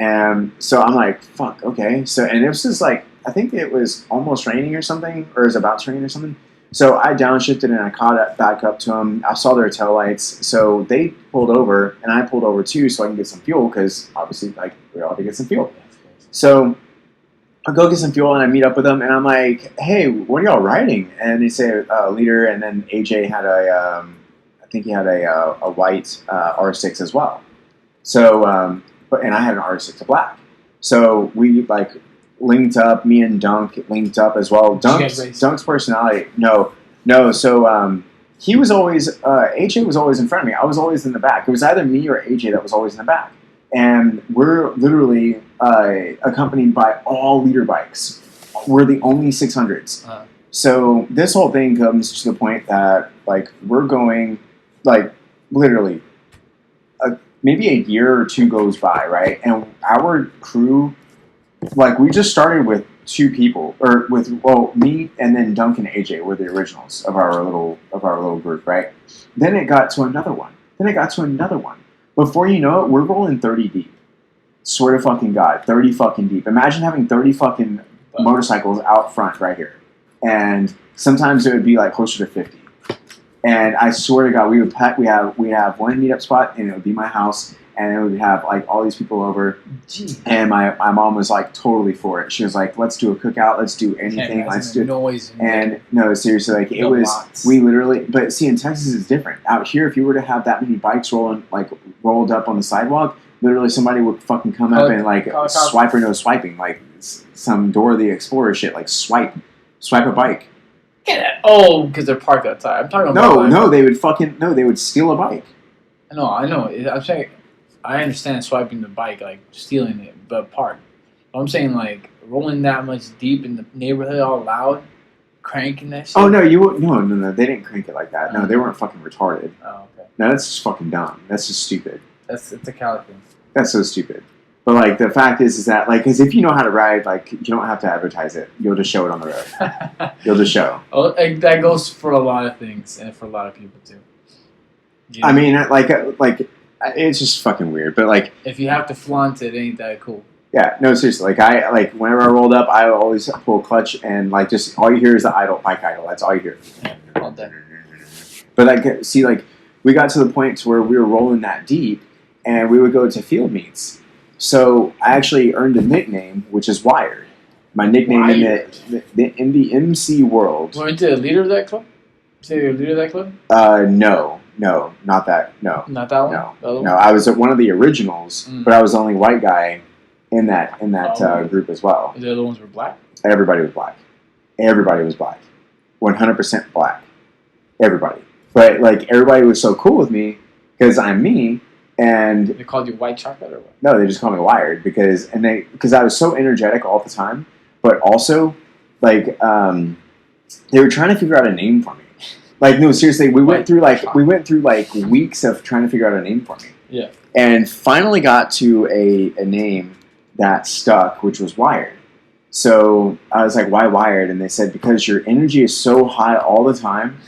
And so I'm like, fuck, okay. So, and it was just I think it was almost raining or something, or it was about to rain or something. So I downshifted and I caught it back up to them. I saw their taillights. So they pulled over, and I pulled over too so I can get some fuel, because obviously we all had to get some fuel. So I go get some fuel, and I meet up with them, and I'm like, hey, what are y'all riding? And they say leader, and then AJ had I think he had a white R6 as well. So, and I had an R6 black. So we linked up. Me and Dunk linked up as well. Dunk's personality, no. So he was always AJ was always in front of me. I was always in the back. It was either me or AJ that was always in the back. And we're literally accompanied by all leader bikes. We're the only 600s. So this whole thing comes to the point that we're going literally maybe a year or two goes by, right? And our crew, we just started with two people, or with me and then Duncan and AJ were the originals of our little group, right? Then it got to another one. Before you know it, we're rolling 30 deep. Swear to fucking God, 30 fucking deep. Imagine having 30 fucking motorcycles out front right here. And sometimes it would be closer to 50. And I swear to God, we'd have one meetup spot, and it would be my house, and it would have all these people over. Jeez. And my mom was totally for it. She was like, let's do a cookout, let's do anything, let's do noise. And no, seriously, it was lots. We literally, but see, in Texas it's different. Out here, if you were to have that many bikes rolled up on the sidewalk, literally somebody would fucking come up and swipe or no swiping, some Dora the Explorer shit, swipe a bike. Oh, because they're parked outside. I'm talking about they would steal a bike. I know. I'm saying, I understand swiping the bike, stealing it, but parked. I'm saying rolling that much deep in the neighborhood all loud, cranking that shit. Oh no, no, they didn't crank it like that. No, they weren't fucking retarded. Oh, okay. No, that's just fucking dumb. That's just stupid. It's a Cali thing. That's so stupid. But like the fact is that like, because if you know how to ride, like you don't have to advertise it. You'll just show it on the road. You'll just show. Oh, that goes for a lot of things and for a lot of people too. You know? I mean, like it's just fucking weird. But like, if you have to flaunt it, ain't that cool? Yeah, no, seriously. Like whenever I rolled up, I always pull clutch and like just all you hear is the bike idle. That's all you hear. Yeah, all day. But like, see, like we got to the point to where we were rolling that deep, and we would go to field meets. So I actually earned a nickname, which is Wired. My nickname in the MC world. Weren't you the leader of that club? Say you're the leader of that club? No, not that. No, not that one. No. I was one of the originals, but I was the only white guy in that group as well. The other ones were black? Everybody was black. 100% black. Everybody. But like everybody was so cool with me because I'm me, and they called you white chocolate or what? No, they just called me Wired because I was so energetic all the time, but also like they were trying to figure out a name for me. Like no, seriously, we went through like weeks of trying to figure out a name for me. Yeah. And finally got to a name that stuck, which was Wired. So I was like, why Wired? And they said, because your energy is so high all the time,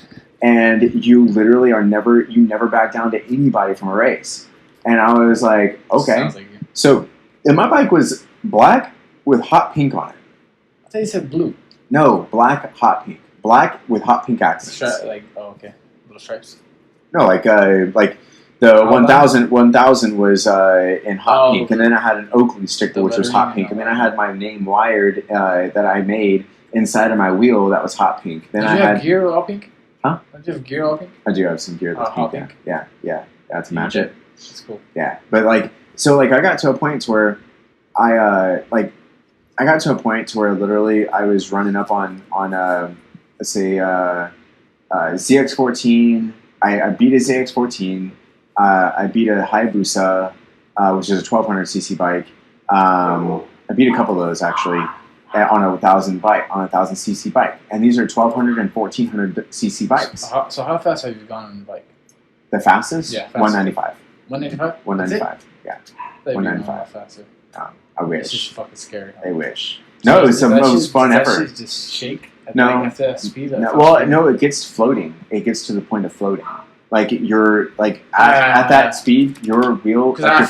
and you literally you never back down to anybody from a race. And I was like, okay. Sounds like you. So, and my bike was black with hot pink on it. I thought you said blue. No, black, hot pink. Black with hot pink accents. Okay. Little stripes. No, like the 1000 was in hot pink, okay. and then I had an Oakley sticker, which was hot pink, and then I had my name Wired that I made inside of my wheel that was hot pink. Then Did you have gear all pink? Huh? Did you have gear all pink? I do have some gear that's pink. Yeah, to match it. That's cool. Yeah, but like, so like I got to a point to where I got to a point to where literally I was running up on let's say ZX14. I beat a ZX14. I beat a Hayabusa, which is a 1200cc bike. I beat a couple of those actually on a 1000cc bike, and these are 1200 and 1400cc bikes. So how fast have you gone on the bike? The fastest? Yeah, 195. 195? 195. Yeah. 195. Faster. I wish. It's just fucking scary. I wish. No, it was the most fun ever. Does that just shake? No. After that speed? No, it gets floating. It gets to the point of floating. Like you're like at that speed, your wheel. Because I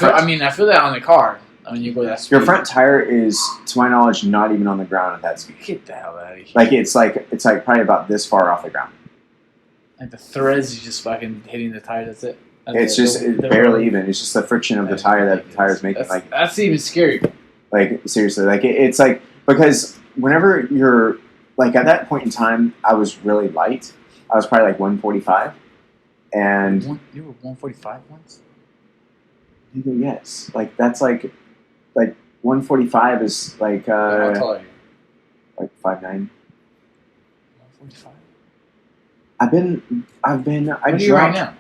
feel that on the car when you go that speed. Your front tire is, to my knowledge, not even on the ground at that speed. Get the hell out of here. Like it's like probably about this far off the ground. Like the threads, you just fucking hitting the tire. That's it. It's barely even. It's just the friction of the tire that the tire's making. That's even scary. Like seriously, like it's like because whenever you're like at that point in time, I was really light. I was probably like 145. And you were 145 once? Yes. Like that's like 145 is like how tall are you? Like 5'9". 145? I what are you right now?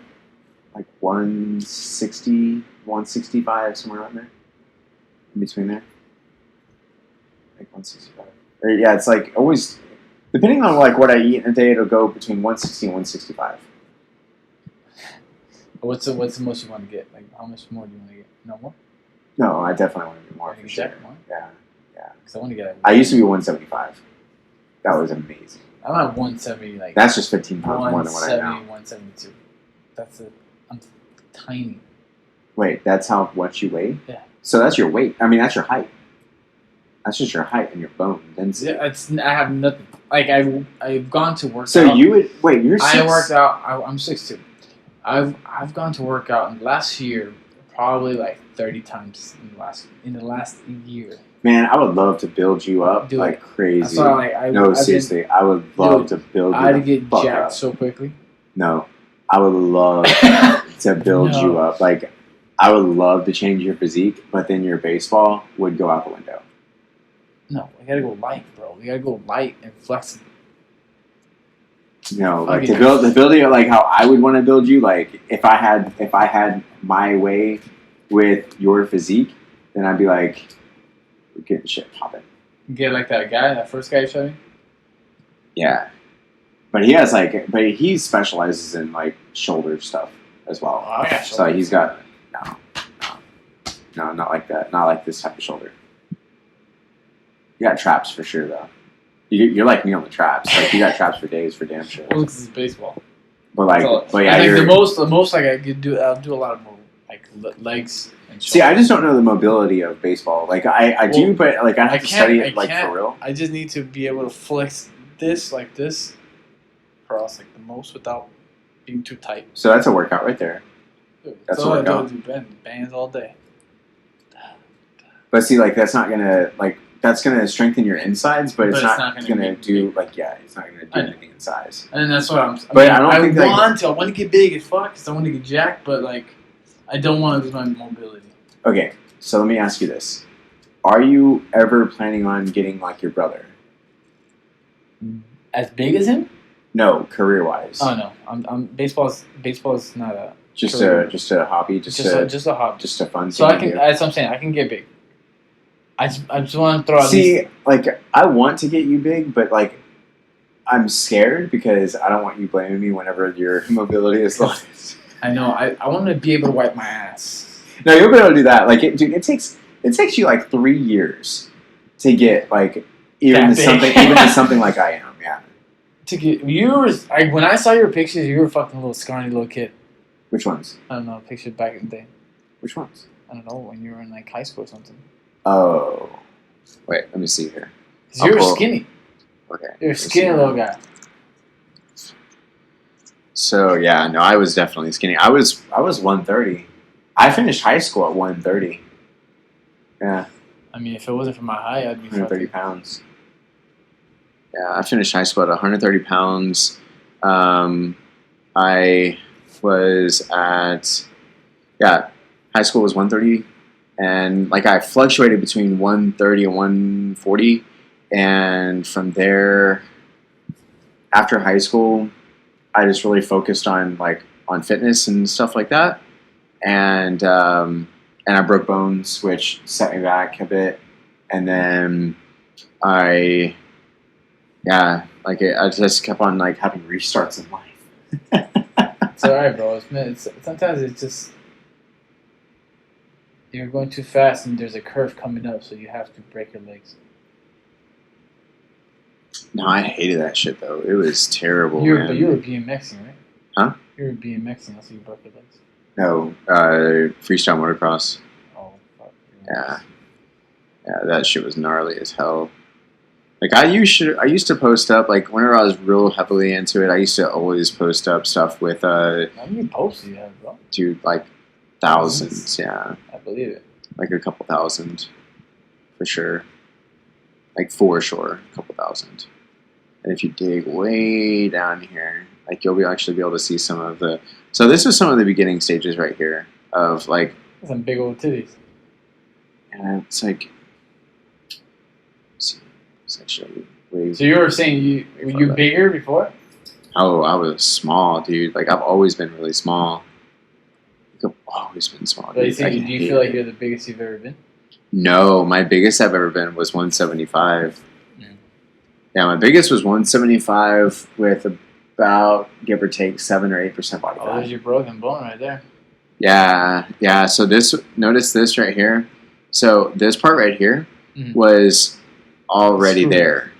Like 160, 165, somewhere around there. In between there. Like 165. Or, yeah, it's like always depending on like what I eat in a day, it'll go between 160 and 165. What's the most you want to get? Like, how much more do you want to get? No more? No, I definitely want to get more. For sure. More? Yeah. Because I want to get. I used to be 175. That was amazing. I'm at 170. Like that's just 15 pounds more than what I am now. 172. I'm tiny. Wait, that's how much you weigh? Yeah. So that's your weight. I mean, that's your height. That's just your height and your bone density. Yeah, I have nothing. Like I've gone to work. So out. you would wait. You're 6. I worked out. I'm 6'2". I've gone to work out in last year probably like 30 times in the last year. Man, I would love to build you up like crazy. Seriously, I would love to build you up. I'd get jacked so quickly. No, I would love to build you up. Like, I would love to change your physique, but then your baseball would go out the window. No, we gotta go light, bro. We gotta go light and flexible. No, like to build you like how I would want to build you. Like if I had my way with your physique, then I'd be like, we're getting shit popping. Get like that first guy you showed me? Yeah. But he specializes in like shoulder stuff as well. Oh, yeah, so he's got No, not like that. Not like this type of shoulder. You got traps for sure, though. You're like me on the traps. Like you got traps for days, for damn sure. Well, this is baseball. But like, but yeah, I think the most like I could do. I'll do a lot of more like legs. And see, I just don't know the mobility of baseball. Like I do, but like I have to study it like for real. I just need to be able to flex this like this across like the most without being too tight. So that's a workout right there. Dude, that's a workout. Bands all day. But see, like that's not gonna like that's gonna strengthen your insides, but it's not gonna do like it's not gonna do anything in size. And that's what I'm. I want to get big as fuck because I want to get jacked, but like I don't want to lose my mobility. Okay, so let me ask you this: are you ever planning on getting like your brother? As big as him? No, career-wise. Oh no, I'm baseball's not a just a hobby, just a hobby, just a fun. So I can. That's what I'm saying. I can get big. I just want to throw out. See, like I want to get you big, but like I'm scared because I don't want you blaming me whenever your mobility is low. I know. I want to be able to wipe my ass. No, you'll be able to do that. Like, dude, it takes you like 3 years to get like even to something like I am. Yeah. To get when I saw your pictures, you were a fucking little scrawny little kid. Which ones? I don't know. Pictures back in the day. Which ones? I don't know, when you were in like high school or something. Oh, wait. Let me see here. You were skinny. Okay. You're a skinny little guy. So yeah, no, I was definitely skinny. I was 130. I finished high school at 130. Yeah. I mean, if it wasn't for my height, I'd be 130 pounds. Yeah, I finished high school at 130 pounds. I was at high school was 130, and like I fluctuated between 130 and 140, and from there, after high school, I just really focused on fitness and stuff like that, and I broke bones, which set me back a bit, and then I just kept on like having restarts in life. It's alright, bro. Sometimes it's just you're going too fast and there's a curve coming up, so you have to break your legs. No, I hated that shit though. It was terrible. But you were BMXing, right? Huh? You were BMXing, so you broke your legs. No, freestyle motocross. Oh fuck. Yeah, that shit was gnarly as hell. Like I used to post up like whenever I was real heavily into it. I used to always post up stuff with How many posts do you have, bro? Dude, like thousands. Yeah, I believe it. Like a couple thousand, for sure. Like for sure, a couple thousand. And if you dig way down here, like you'll actually be able to see some of the. So this is some of the beginning stages right here of like. Some big old titties. And it's like. Actually so you were saying were you bigger before? Oh, I was small, dude. Like I've always been really small. Like, I've always been small. But do you feel like you're the biggest you've ever been? No, my biggest I've ever been was 175. Yeah, my biggest was 175 with about give or take 7 or 8% body fat. Oh, there's your broken bone right there. Yeah. So notice this right here. So this part right here was already there.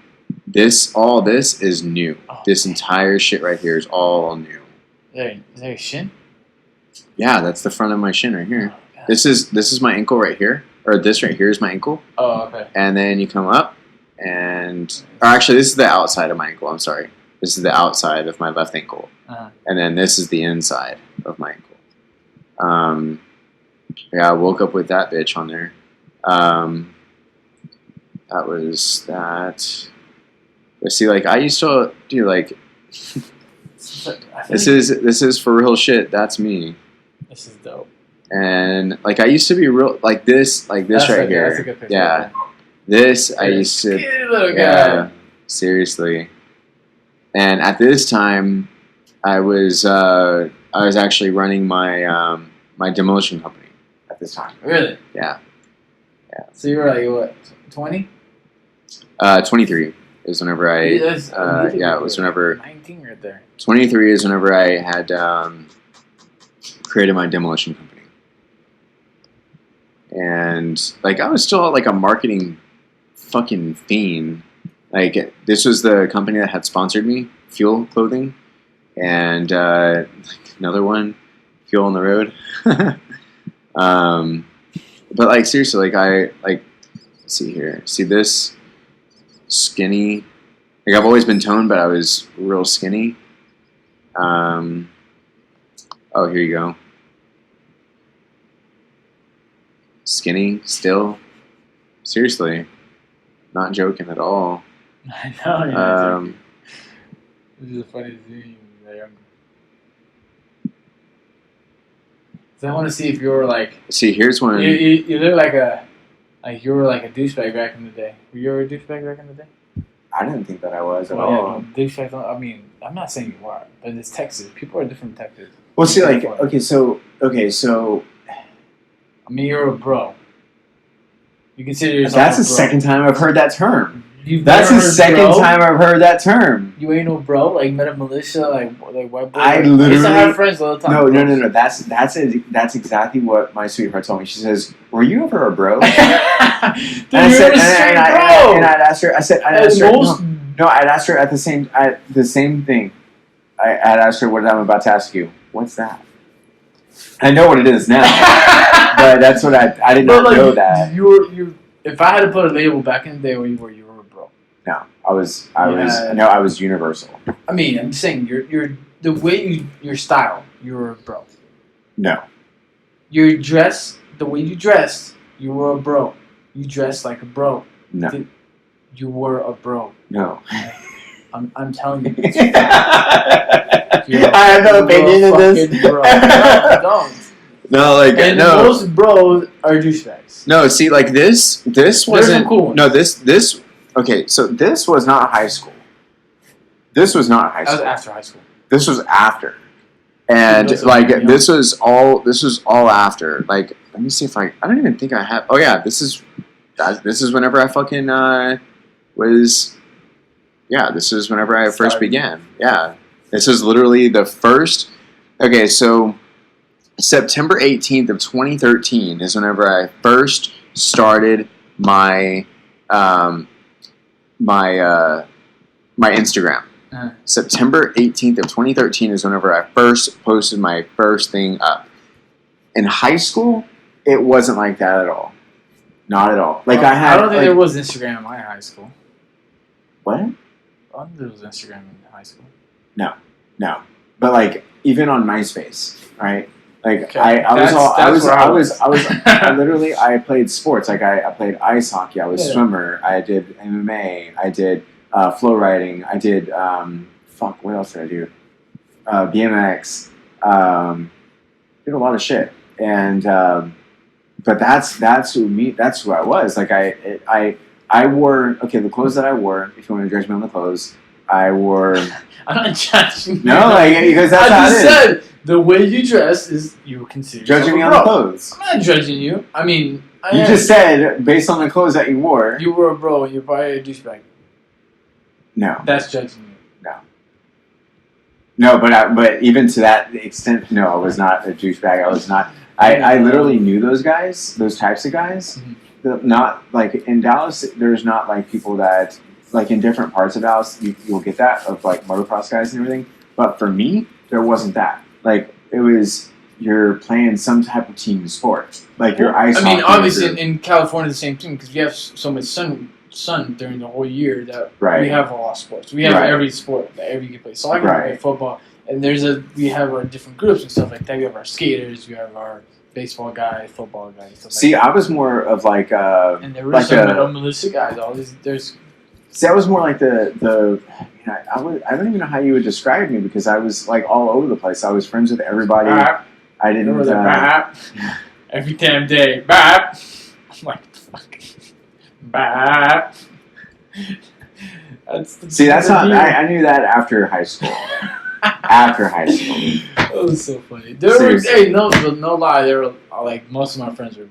All this is new. Oh, this entire shit right here is all new. Is that your shin? Yeah, that's the front of my shin right here. Oh, this is my ankle right here, or this right here is my ankle. Oh, okay. And then you come up, or actually, this is the outside of my ankle. I'm sorry. This is the outside of my left ankle, and then this is the inside of my ankle. I woke up with that bitch on there. That was that. But see, like I used to do like. This is for real shit. That's me. This is dope. And like I used to be real like this right here. That's a good picture. Yeah, this I used to. Little guy. Seriously. And at this time, I was actually running my my demolition company at this time. Really? Yeah. So you were like what, 20? 23 is whenever it was whenever 19 right there. 23 is whenever I had created my demolition company. and like I was still like a marketing fucking fiend. Like this was the company that had sponsored me, Fuel Clothing, and like another one, Fuel on the Road. But like seriously, like I like see here, see this skinny. Like I've always been toned, but I was real skinny. Oh, here you go. Skinny still. Seriously, not joking at all. I know. Yeah, this is a funny thing. So I want to see if you were like. See, here's one. You look like you were like a douchebag back in the day. Were you ever a douchebag back in the day? I didn't think that I was at Yeah, all. no, douchebag. I mean, I'm not saying you are, but it's Texas. People are different in Texas. Well, see, like, okay, so. I mean, you're a bro. You consider yourself. That's the a bro. second time I've heard that term. That's the second time I've heard that term. You ain't no bro, like Meta Militia, like white boy. I literally used to have friends all the time. No. That's exactly what my sweetheart told me. She says, "Were you ever a bro?" Dude, and I said, and I'd asked her. I'd asked her at the same thing. I'd asked her what I'm about to ask you. What's that? I know what it is now, but that's what I did not know that. You. If I had to put a label back in the day where you were a bro. No, I was universal. I mean, I'm saying you're the way your style, you were a bro. No. Your dress, the way you dressed, you were a bro. You dressed like a bro. No. You were a bro. No. I'm telling you. I have no opinion in this. Bro. No, don't. No, like and no. Most bros are douchebags. No, see, like this wasn't cool. No, this. Okay, so this was not high school. This was not high school. That was after high school. This was after, and like this was all after. Like, let me see if I don't even think I have. Oh yeah, this is whenever I fucking was. Yeah, this is whenever I first began. Yeah, this is literally the first. Okay, so. September 18th of 2013 is whenever I first started my my Instagram. Uh-huh. September 18th of 2013 is whenever I first posted my first thing up. In high school, it wasn't like that at all. Not at all. Like I don't think there was Instagram in my high school. What? I don't think there was Instagram in high school. No. But like even on MySpace, right? Like okay. I literally I played sports. Like I played ice hockey. I was a swimmer. I did MMA. I did flow riding. I did what else did I do? BMX. Did a lot of shit. And but that's who I was. Like I wore the clothes that I wore. If you want to judge me on the clothes, I wore. I'm not judging you. No, like because that's how it is. I just said the way you dress is you consider judging me on the clothes. I'm not judging you. I mean, you just said based on the clothes that you wore. You were a bro and you're probably a douchebag. No, that's judging you. No, but even to that extent, no, I was not a douchebag. I was not. I literally knew those guys, those types of guys. Mm-hmm. Not like in Dallas. There's not like people that. Like in different parts of Dallas, you'll get that of like motocross guys and everything. But for me, there wasn't that. Like it was you're playing some type of team sport, like your ice. I mean, obviously in California, the same thing because we have so much sun during the whole year that we have a lot of sports. We have every sport that every can play soccer, we play football, and we have our different groups and stuff like that. We have our skaters, we have our baseball guys, football guys. Stuff See, like that. I was more of like and there were like some militia guys. See, I was more like I don't even know how you would describe me because I was like all over the place. I was friends with everybody. Bap. I didn't. Every damn day. Bap. I'm like, fuck. Bap. That's not. I knew that after high school. After high school. That was so funny. No lie. There were like most of my friends were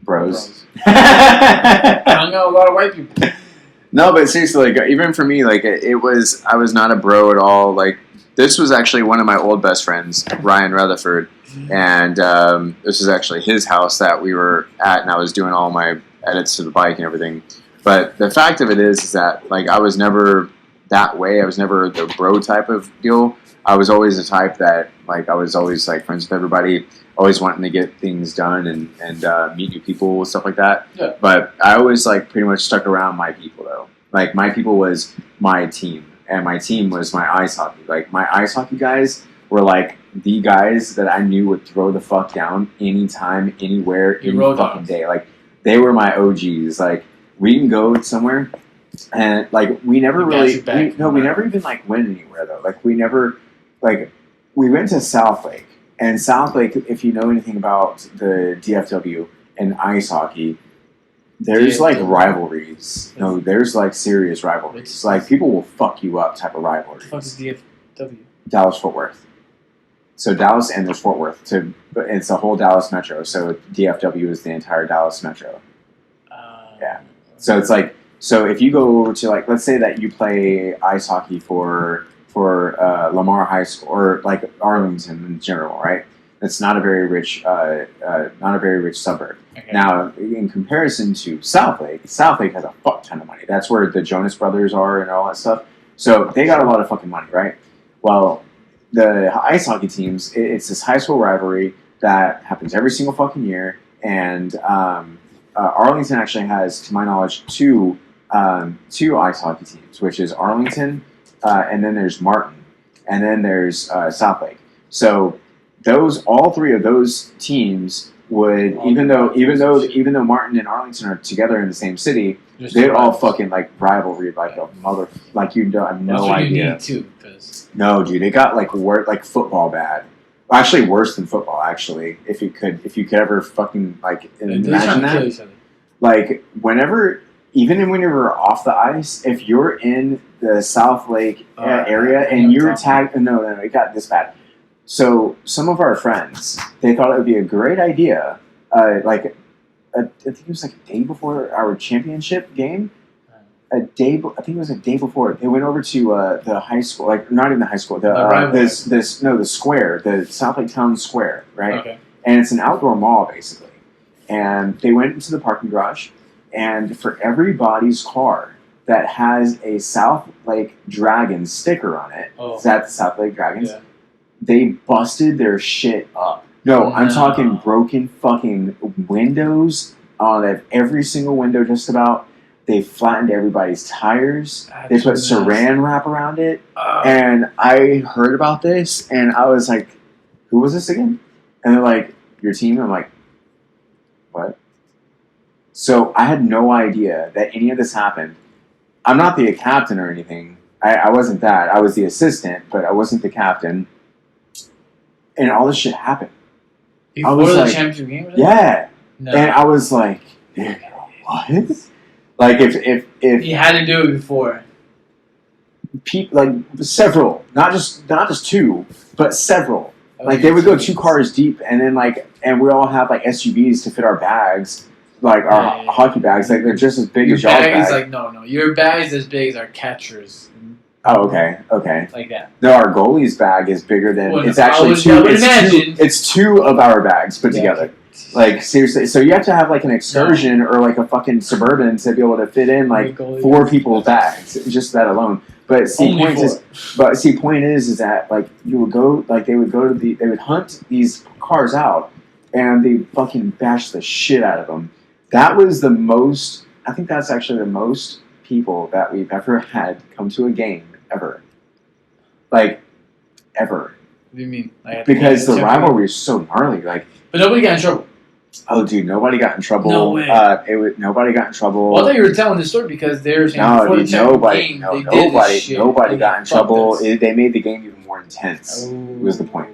bros. I hung out with a lot of white people. No, but seriously, like even for me, like I was not a bro at all. Like this was actually one of my old best friends, Ryan Rutherford, and this is actually his house that we were at, and I was doing all my edits to the bike and everything. But the fact of it is that like I was never that way. I was never the bro type of deal. I was always the type that like I was always like friends with everybody, always wanting to get things done and meet new people, stuff like that. Yeah. But I always like pretty much stuck around my people though. Like my people was my team, and my team was my ice hockey. Like my ice hockey guys were like the guys that I knew would throw the fuck down anytime, anywhere, any fucking day. Like they were my OGs. Like we can go somewhere, and like we never really, we never even like went anywhere though. Like we never, like we went to South Lake, and South Lake, if you know anything about the DFW and ice hockey, there's like rivalries. No, there's like serious rivalries. It's like people will fuck you up type of rivalries. What the fuck is DFW? Dallas Fort Worth. So Dallas and there's Fort Worth. It's the whole Dallas metro. So DFW is the entire Dallas metro. Yeah. So it's like, so if you go over to like, let's say that you play ice hockey for Lamar High School or like Arlington in general, right? It's not a very rich suburb. Okay. Now, in comparison to South Lake has a fuck ton of money. That's where the Jonas Brothers are and all that stuff. So they got a lot of fucking money, right? Well, the ice hockey teams, it's this high school rivalry that happens every single fucking year, and Arlington actually has, to my knowledge, two ice hockey teams, which is Arlington, and then there's Martin, and then there's South Lake. So all three of those teams would, even though Martin and Arlington are together in the same city, they're all fucking like rivalry, like a mother, like you don't have no idea. You need too, no, dude, they got like like football bad. Actually, worse than football. Actually, if you could ever fucking like imagine that, like even when you're off the ice, if you're in the South Lake area and you're tagged, no, it got this bad. So some of our friends, they thought it would be a great idea, I think it was like a day before our championship game. I think it was a day before. They went over to the high school, like not even the high school, the square, the South Lake Town Square, right? Okay. And it's an outdoor mall basically. And they went into the parking garage, and for everybody's car that has a South Lake Dragons sticker on it, is that the South Lake Dragons? Yeah. They busted their shit up. No, I'm talking broken fucking windows on every single window just about. They flattened everybody's tires. They put saran wrap around it. And I heard about this, and I was like, who was this again? And they're like, your team? And I'm like, what? So I had no idea that any of this happened. I'm not the captain or anything. I wasn't that. I was the assistant, but I wasn't the captain. And all this shit happened. Before the championship game? Yeah. No. And I was like, what? Like if you had to do it before. Like several, not just two, but several. Like they would go 2 cars deep, and then and we all have like SUVs to fit our bags, like our hockey bags. Like they're just as big as y'all's bags. Like no, your bag's as big as our catcher's. Oh, okay. Like that. No, our goalie's bag is bigger than it's actually two. It's 2 of our bags put together. Like seriously, so you have to have like an excursion or like a fucking Suburban to be able to fit in like 4 people's bags, just that alone. But point is that like you would go, like they would hunt these cars out, and they fucking bash the shit out of them. That was the most. I think that's actually the most people that we've ever had come to a game ever. Like ever. What do you mean? Because the rivalry is so gnarly. Like, but nobody got in trouble. Oh, dude, nobody got in trouble. No way. Nobody got in trouble. Well, I thought you were telling this story because there's nobody got in trouble. They made the game even more intense. Was the point?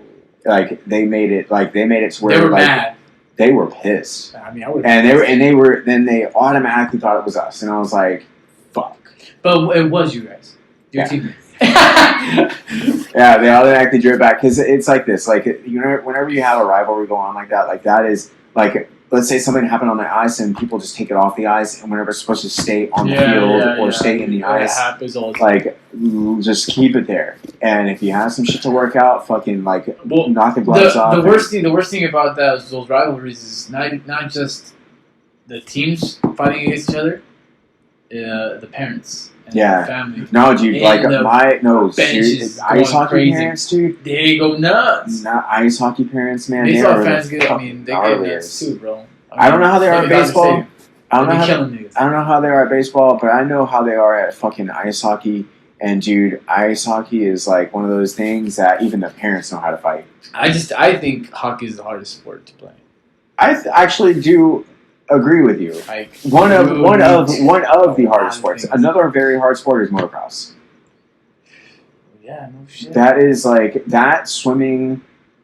Like they made it to where they were mad. They were pissed. I mean, I would. Then they automatically thought it was us, and I was like, "Fuck." But it was you guys. Your team. Yeah, they automatically drew it back because it's like this. Like whenever you have a rivalry go on like that is like let's say something happened on the ice and people just take it off the ice, and whenever it's supposed to stay on the field or stay in the ice, happens all the time. like just keep it there. And if you have some shit to work out, fucking like knock the gloves off. The worst thing about those rivalries is not just the teams fighting against each other, the parents. And the family. No, dude. And like benches ice hockey crazy. Parents, dude. They go nuts. Not ice hockey parents, man. Baseball fans get. I mean, they get nuts too, bro. I don't know how they are at baseball. I don't know how they are at baseball, but I know how they are at fucking ice hockey. And dude, ice hockey is like one of those things that even the parents know how to fight. I think hockey is the hardest sport to play. I actually do agree with you. Like one of the hardest sports. Another very hard sport is motocross. Yeah, no shit. That is like that swimming,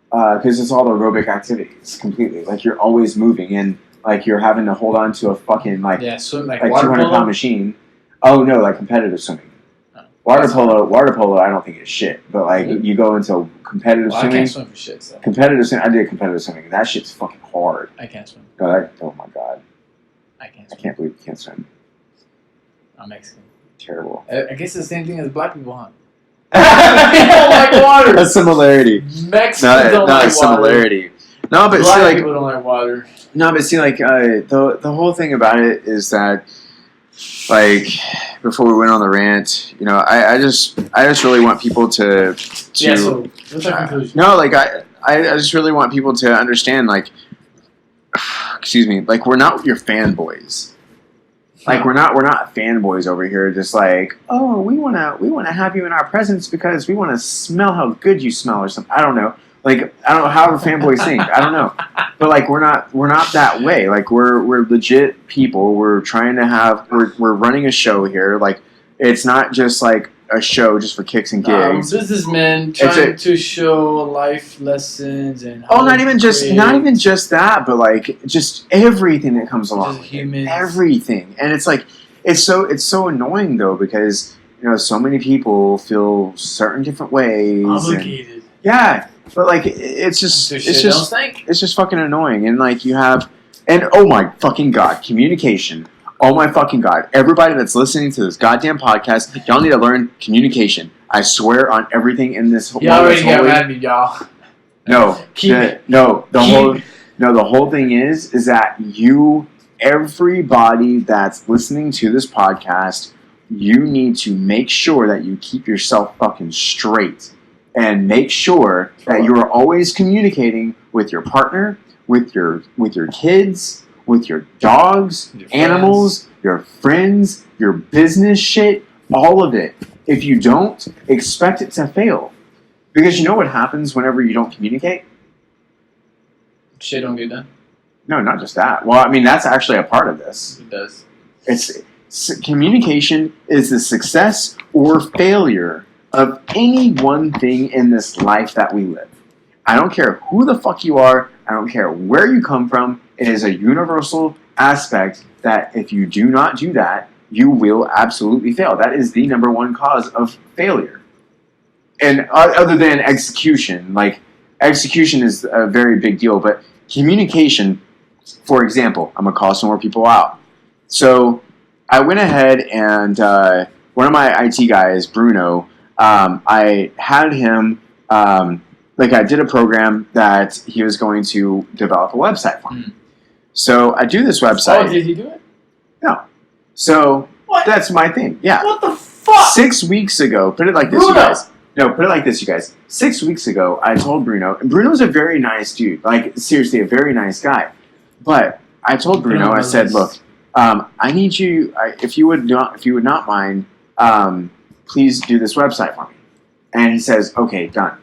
because it's all aerobic activities completely. Like you're always moving and like you're having to hold on to a fucking like 200-pound machine. Oh no, like competitive swimming. Water polo, I don't think is shit. But like you go into competitive swimming. I can't swim for shit. So. Competitive swimming. I did competitive swimming. That shit's fucking hard. I can't swim. Oh my god. I can't swim. I can't believe you can't swim. I'm Mexican. Terrible. I guess it's the same thing as black people, huh? They don't like water. A similarity. Mexicans don't like a similarity. Water. No, but black people don't like water. No, but see, like the whole thing about it is that, like, before we went on the rant, you know, I just really want people to yeah. So what's our conclusion? No, like I just really want people to understand, like, excuse me, like we're not your fanboys. Like we're not fanboys over here. Just like, oh, we wanna have you in our presence because we want to smell how good you smell or something. I don't know. Like I don't know how fanboys think. I don't know. But like we're not that way. Like we're legit people. We're trying to have we're running a show here. Like it's not just like a show just for kicks and gigs. Businessmen trying to show life lessons and not even just that, but like just everything that comes along with humans. Everything. And it's like it's so annoying though because you know so many people feel certain different ways. Obligated. But like it's just fucking annoying and like you have and oh my fucking god, communication. Oh my fucking god. Everybody that's listening to this goddamn podcast, y'all need to learn communication. I swear on everything in this whole y'all already got mad at me, y'all. The whole thing is that everybody that's listening to this podcast, you need to make sure that you keep yourself fucking straight. And make sure that you are always communicating with your partner, with your kids, with your dogs, your animals, your friends, your business shit, all of it. If you don't, expect it to fail. Because you know what happens whenever you don't communicate? Shit don't get done. No, not just that. Well, I mean, that's actually a part of this. It does. Communication is the success or failure of any one thing in this life that we live. I don't care who the fuck you are. I don't care where you come from. It is a universal aspect that if you do not do that, you will absolutely fail. That is the number one cause of failure. And other than execution, like execution is a very big deal, but communication, for example, I'm going to call some more people out. So I went ahead and one of my IT guys, Bruno, I had him, I did a program that he was going to develop a website for me. So I do this website. Oh, did he do it? No. So that's my thing. Yeah. What the fuck? 6 weeks ago, put it like this, you guys. No, put it like this, you guys. 6 weeks ago, I told Bruno, and Bruno's a very nice dude. Like, seriously, a very nice guy. But I told Bruno, I said, look, I need you, if you would not mind, please do this website for me. And he says, okay, done.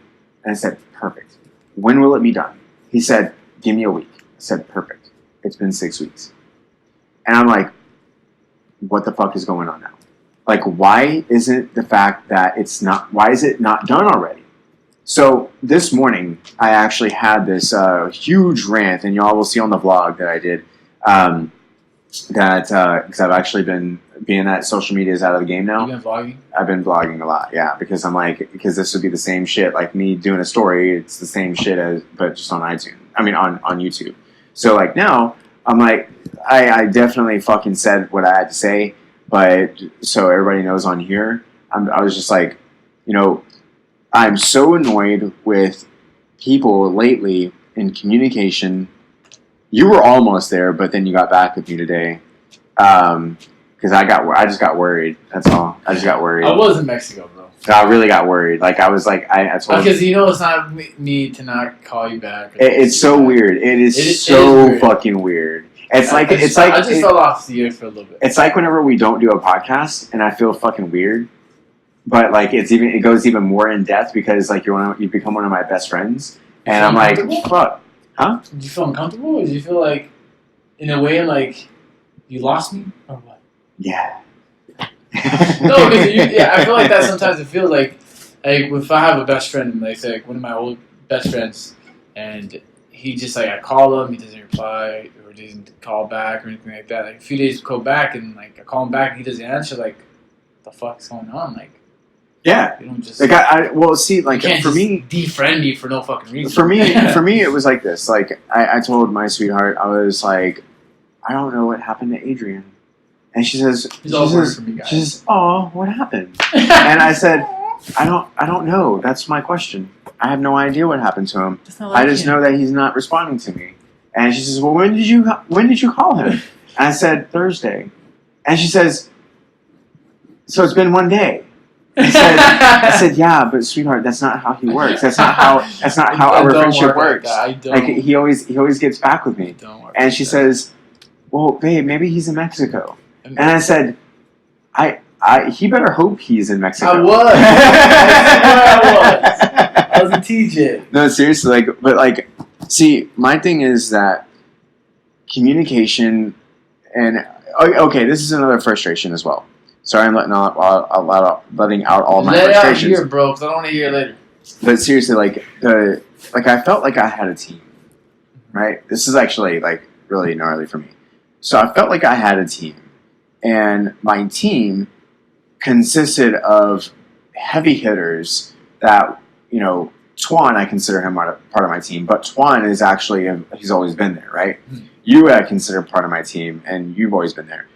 And I said, perfect. When will it be done? He said, give me a week. I said, perfect. It's been 6 weeks. And I'm like, what the fuck is going on now? Like, why isn't the fact that why is it not done already? So this morning, I actually had this huge rant, and y'all will see on the vlog that I did, because I've actually been being that social media is out of the game now. You been vlogging? I've been vlogging a lot, yeah, because because this would be the same shit. Like me doing a story, it's the same shit but just on iTunes. I mean, on YouTube. So like now, I'm like, I definitely fucking said what I had to say, but so everybody knows on here, I was just like, you know, I'm so annoyed with people lately in communication. You were almost there, but then you got back with me today. Because I just got worried. That's all. I just got worried. I was in Mexico, bro. I really got worried. Like I was like I told because you know it's not me to not call you back. It's so weird. It is so weird. Fucking weird. It's like I just fell off the air for a little bit. It's like whenever we don't do a podcast and I feel fucking weird, but like it goes even more in depth because like you become one of my best friends, and I'm like, fuck, huh? Did you feel uncomfortable? Or did you feel like, in a way, like you lost me or what? Yeah. No, because I feel like that sometimes it feels like if I have a best friend, like say like one of my old best friends, and he just like I call him, he doesn't reply or doesn't call back or anything like that. Like a few days go back and like I call him back and he doesn't answer. Like, what the fuck's going on? Like, yeah, you don't just like see like you can't for just me defriend you for no fucking reason. For me it was like this. Like I told my sweetheart, I was like, I don't know what happened to Adrian. And she says, "Oh, what happened?" And I said, "I don't know. That's my question. I have no idea what happened to him. I just know that he's not responding to me." And she says, "Well, when did you call him?" And I said, "Thursday." And she says, "So it's been one day." I said, "Yeah, but sweetheart, that's not how he works. That's not how our friendship works. Like he always gets back with me." And she says, "Well, babe, maybe he's in Mexico." And I said, he better hope he's in Mexico. I was a TJ. No, seriously, see, my thing is that communication and okay, this is another frustration as well. Sorry, I'm letting out all my frustrations. Let it out here, bro, because I don't want to hear it later. But seriously, I felt like I had a team, right? This is actually really gnarly for me. So I felt like I had a team. And my team consisted of heavy hitters that, Twan, I consider him part of my team, but Twan is actually, he's always been there, right? Mm-hmm. You, I consider part of my team, and you've always been there.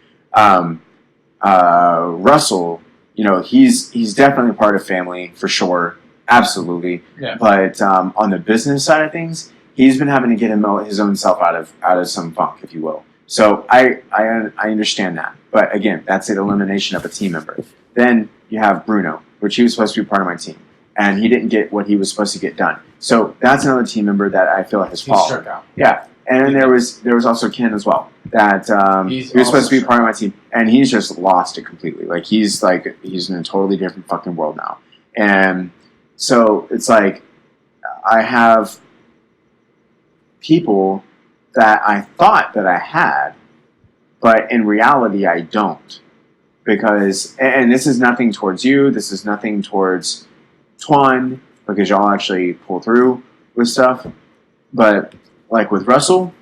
Russell, he's definitely part of family, for sure, absolutely. Yeah. But on the business side of things, he's been having to get his own self out of some funk, if you will. So I understand that. But again, that's an elimination of a team member. Then you have Bruno, which he was supposed to be part of my team. And he didn't get what he was supposed to get done. So that's another team member that I feel like has fallen. He struck out. Yeah. And then there was also Ken as well. That he was supposed to be part of my team. And he's just lost it completely. He's in a totally different fucking world now. And so it's like I have people that I thought that I had, but in reality I don't. Because, and this is nothing towards you, this is nothing towards Twan, because y'all actually pull through with stuff. But with Russell,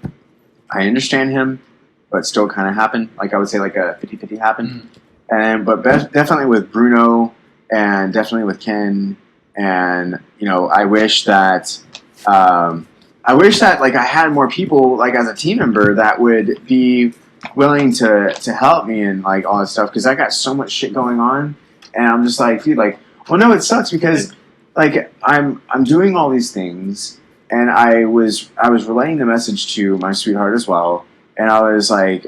I understand him, but still kind of happened. I would say a 50-50 happened. Mm. But definitely with Bruno, and definitely with Ken, and I wish that I had more people as a team member that would be willing to help me and all that stuff, because I got so much shit going on, and I'm just dude, well, no, it sucks because I'm doing all these things, and I was relaying the message to my sweetheart as well, and I was like,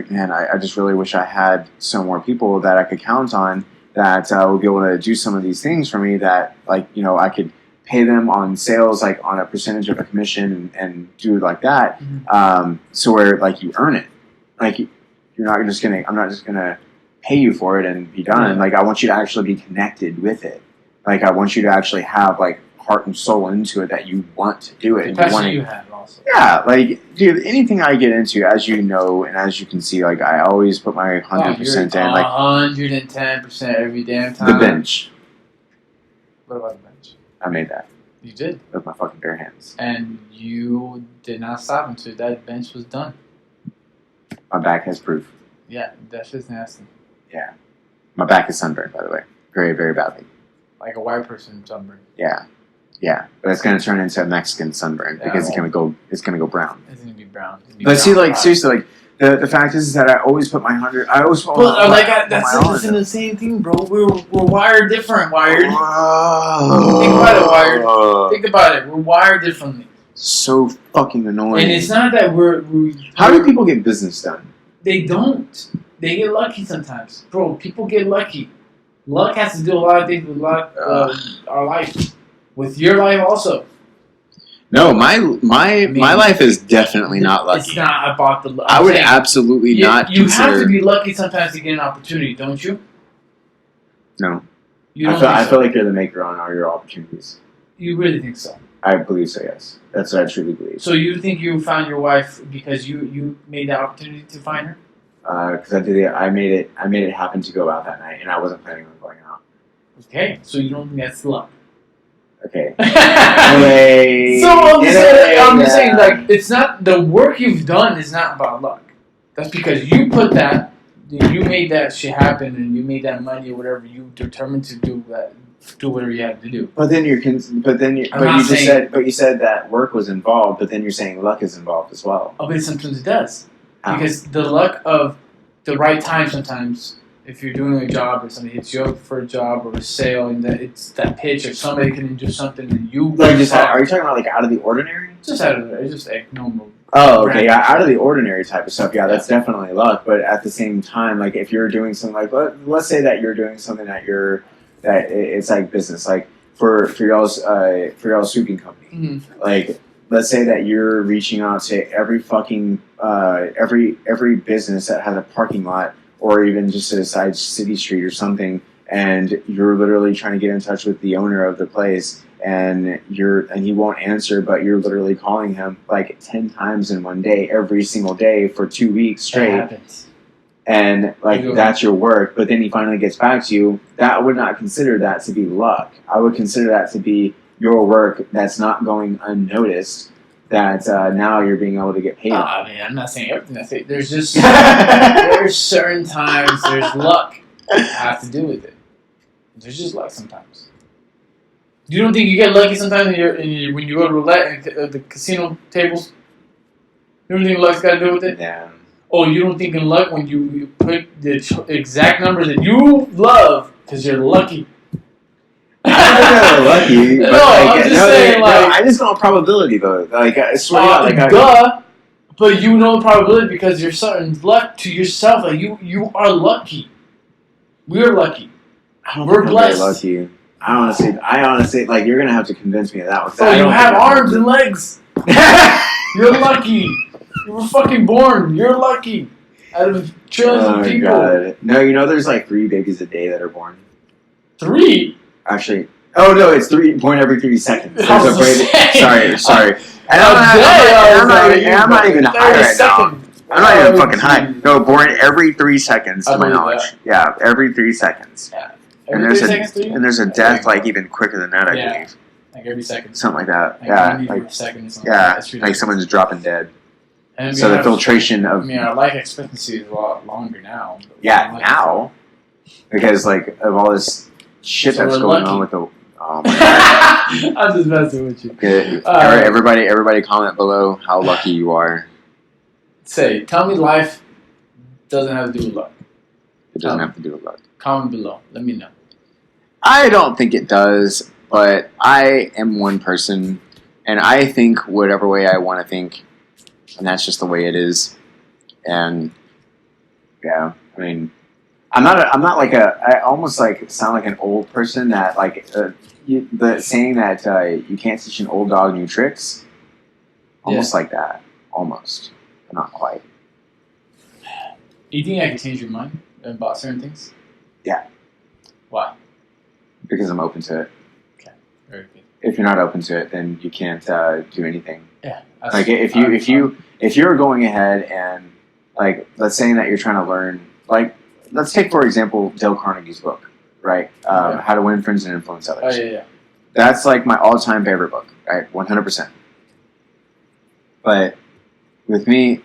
man, I just really wish I had some more people that I could count on that would be able to do some of these things for me, that I could pay them on sales, on a percentage of a commission, and do it like that. Mm-hmm. So where you earn it, I'm not just gonna pay you for it and be done. Mm-hmm. I want you to actually be connected with it. I want you to actually have heart and soul into it, that you want to do it. And you have also. Yeah, dude, anything I get into, as you know and as you can see, I always put my 100% in. 110% every damn time. The bench. What about the bench? I made that. You did. With my fucking bare hands. And you did not stop until that bench was done. My back has proof. Yeah, that shit's nasty. Yeah. My back is sunburned, by the way. Very, very badly. Like a white person sunburn. Yeah. Yeah. But it's going to turn into a Mexican sunburn, because it's going to go brown. It's going to be brown. ground. But see, like seriously, like the fact is that I always put my 100. I always put that's the same thing, bro. We're wired different. Wired. Whoa. Think about it, wired. Think about it. We're wired differently. So fucking annoying. And it's not that we How do people get business done? They don't. They get lucky sometimes, bro. People get lucky. Luck has to do a lot of things with our life, with your life also. No, my life is definitely not lucky. It's not about the. I would absolutely not. You have to be lucky sometimes to get an opportunity, don't you? No. You don't I feel like you're the maker on all your opportunities. You really think so? I believe so. Yes, that's what I truly believe. So you think you found your wife because you made the opportunity to find her? Because I made it happen to go out that night, and I wasn't planning on going out. Okay, so you don't think that's luck? Okay. Anyway, so I'm just saying, like, it's not the work you've done is not about luck. That's because you put that, you made that shit happen, and you made that money or whatever. You determined to do whatever you had to do. But you said that work was involved. But then you're saying luck is involved as well. Oh, but sometimes it does. Because the luck of the right time sometimes, if you're doing a job or somebody hits you up for a job or a sale and it's that pitch or somebody can do something and you... are you talking about like out of the ordinary? Just out of it's just like normal. Oh, okay, yeah, out of the ordinary type of stuff, yeah, that's definitely luck. But at the same time, like if you're doing something like, let's say that you're doing something that it's like business, like for y'all's sweeping company, mm-hmm. like... Let's say that you're reaching out to every fucking every business that has a parking lot or even just a side city street or something, and you're literally trying to get in touch with the owner of the place, and he won't answer, but you're literally calling him like 10 times in one day, every single day for 2 weeks straight. That happens. And like that's your work, but then he finally gets back to you. I would not consider that to be luck. I would consider that to be your work that's not going unnoticed, that now you're being able to get paid. I mean, I'm not saying everything. There's just there's certain times there's luck that has to do with it. There's just luck sometimes. You don't think you get lucky sometimes when you go to roulette and the casino tables? You don't think luck's got to do with it? Yeah. Oh, you don't think in luck when you put the exact number that you love because you're lucky? I'm lucky, but I'm just saying, I just know probability though. Like I swear, but you know probability because you're certain luck to yourself. Like you are lucky. We're lucky. We're blessed. Lucky. I honestly, like you're gonna have to convince me of that one. So you have arms and legs. You're lucky. You were fucking born. You're lucky. Out of trillions of people. God. No, there's like 3 babies a day that are born. 3? Actually, oh no, it's 3 born every 3 seconds. There's a baby. Sorry. And I'm not even high right now. I'm not even fucking high. No, born every 3 seconds to my knowledge. Yeah, every 3 seconds. Yeah. And there's a death like even quicker than that, I believe. Like every second. Something like that. Like someone's dropping dead. And so the filtration of... I mean, our life expectancy is a lot longer now. Yeah, now. Because, like, of all this shit that's going on with the... Oh, my God. I'm just messing with you. Good. Everybody comment below how lucky you are. Tell me life doesn't have to do with luck. It doesn't have to do with luck. Comment below. Let me know. I don't think it does, but I am one person, and I think whatever way I want to think, and that's just the way it is. And yeah, I mean, I'm not like I almost like sound like an old person that like the saying that you can't teach an old dog new tricks. Almost like that, almost, but not quite. You think I can change your mind about certain things? Yeah. Why? Because I'm open to it. Okay, very good. If you're not open to it, then you can't do anything. Yeah. Like if you're going ahead and like let's say that you're trying to learn, like let's take for example Dale Carnegie's book, right? How to Win Friends and Influence Others. Oh yeah. That's like my all-time favorite book, right? 100%. But with me,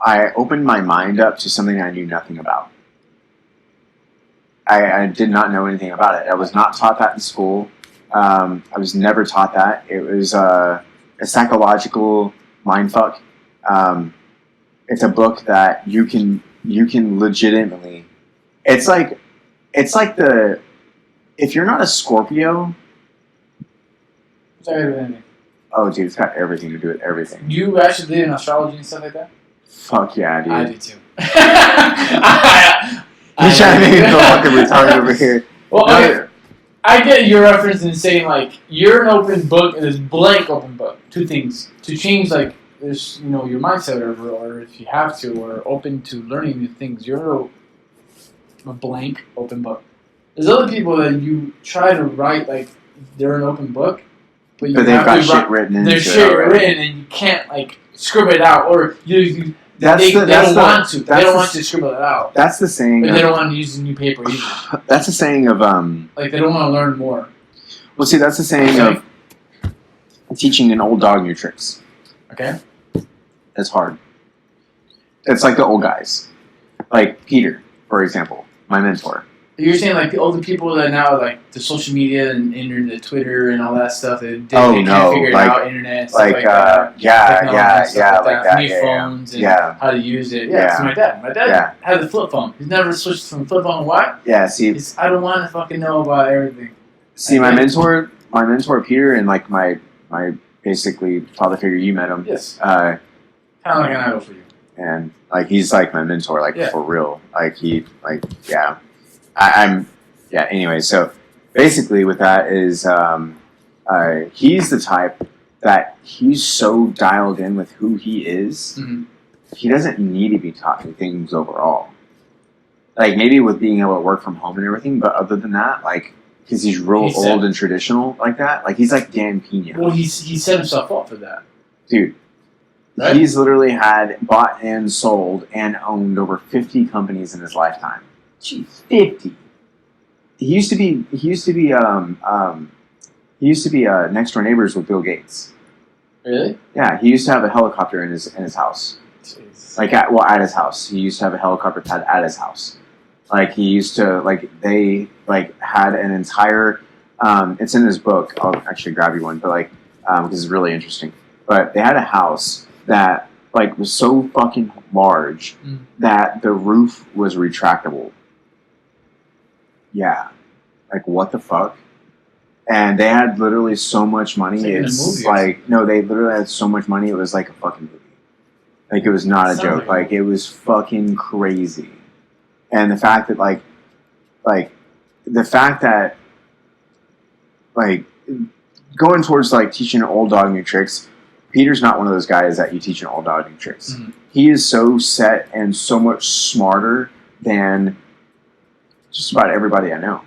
I opened my mind up to something I knew nothing about. I did not know anything about it. I was not taught that in school. I was never taught that. It was a psychological mindfuck. it's a book that you can legitimately. It's like the if you're not a Scorpio. Oh, dude, it's got everything to do with everything. You actually did in astrology and stuff like that? Fuck yeah, dude. I do too. You're trying to make me feel fucking retarded over here. Well, okay. I get your reference in saying, like, you're an open book, and this blank open book. Two things. To change, like, this, you know, your mindset or if you have to, or open to learning new things. You're a blank open book. There's other people that you try to write, like, they're an open book, but they've got shit written into it. There's shit written, and you can't, like, scribble it out, or they don't want to. They don't want to scribble it out. That's the saying. But they don't want to use the new paper either. That's the saying of like, they don't want to learn more. Well, see, that's the saying of teaching an old dog new tricks. Okay. It's hard. It's like the old guys, like Peter, for example, my mentor. You're saying, like, all the people that now, like, the social media and internet, Twitter and all that stuff, they can't figure it out, internet and stuff like that. New phones and how to use it. Yeah, so my dad had the flip phone. He's never switched from flip phone. Why? Yeah, see. I don't want to fucking know about everything. See, my mentor Peter, and, like, my basically father figure, you met him. Yes. Kind of like an idol for you. And, like, he's, like, my mentor, like, for real. Like, anyway, so basically with that is he's the type that he's so dialed in with who he is, he doesn't need to be taught new things overall. Like, maybe with being able to work from home and everything, but other than that, like, because he's real old and traditional like that, like, he's like Dan Pena. Well, he set himself up for that. Dude. Right? He's literally had bought and sold and owned over 50 companies in his lifetime. Jeez, 50. He used to be next door neighbors with Bill Gates. Really? Yeah, he used to have a helicopter in his house. Jeez. Like at his house. He used to have a helicopter pad at his house. Like, he used to, like, they, like, had an entire it's in this book. I'll actually grab you one, but, like, because it's really interesting. But they had a house that, like, was so fucking large that the roof was retractable. Yeah. Like, what the fuck? And they had literally so much money. It's like, no, they literally had so much money, it was like a fucking movie. Like, it was not a joke. Like, it was fucking crazy. And the fact that, like, going towards, like, teaching an old dog new tricks, Peter's not one of those guys that you teach an old dog new tricks. Mm-hmm. He is so set and so much smarter than just about everybody I know.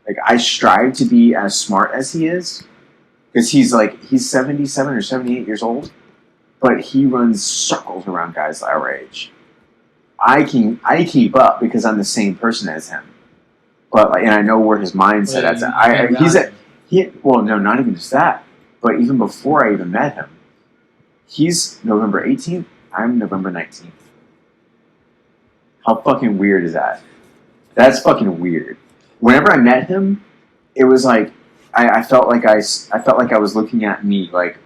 Like, I strive to be as smart as he is, because he's 77 or 78 years old, but he runs circles around guys our age. I keep up because I'm the same person as him, but, like, and I know where his mindset is at. Not even just that, but even before I even met him, he's November 18th. I'm November 19th. How fucking weird is that? That's fucking weird. Whenever I met him, it was like I felt like I was looking at me, like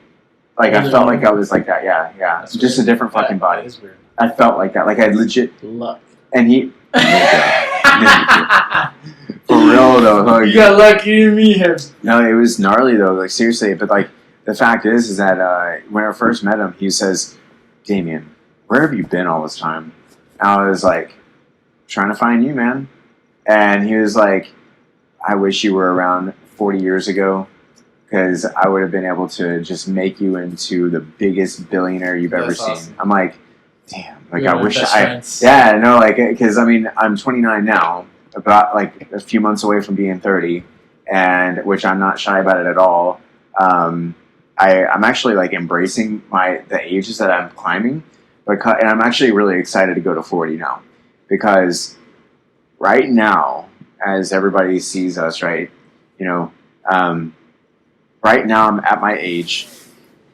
I felt like I was like that. Yeah. That's just weird. A different fucking body. That is weird. I felt like that. Like, I legit luck. And he for real though. Like, you got lucky to meet him. No, it was gnarly though. Like, seriously. But, like, the fact is that when I first met him, he says, "Damian, where have you been all this time?" And I was like, "Trying to find you, man." And he was like, "I wish you were around 40 years ago, because I would have been able to just make you into the biggest billionaire you've ever seen." Awesome. I'm like, damn, like, I wish because, I mean, I'm 29 now, about, like, a few months away from being 30, and which I'm not shy about it at all. I'm actually, like, embracing the ages that I'm climbing, and I'm actually really excited to go to 40 now, because right now, as everybody sees us, right, right now I'm at my age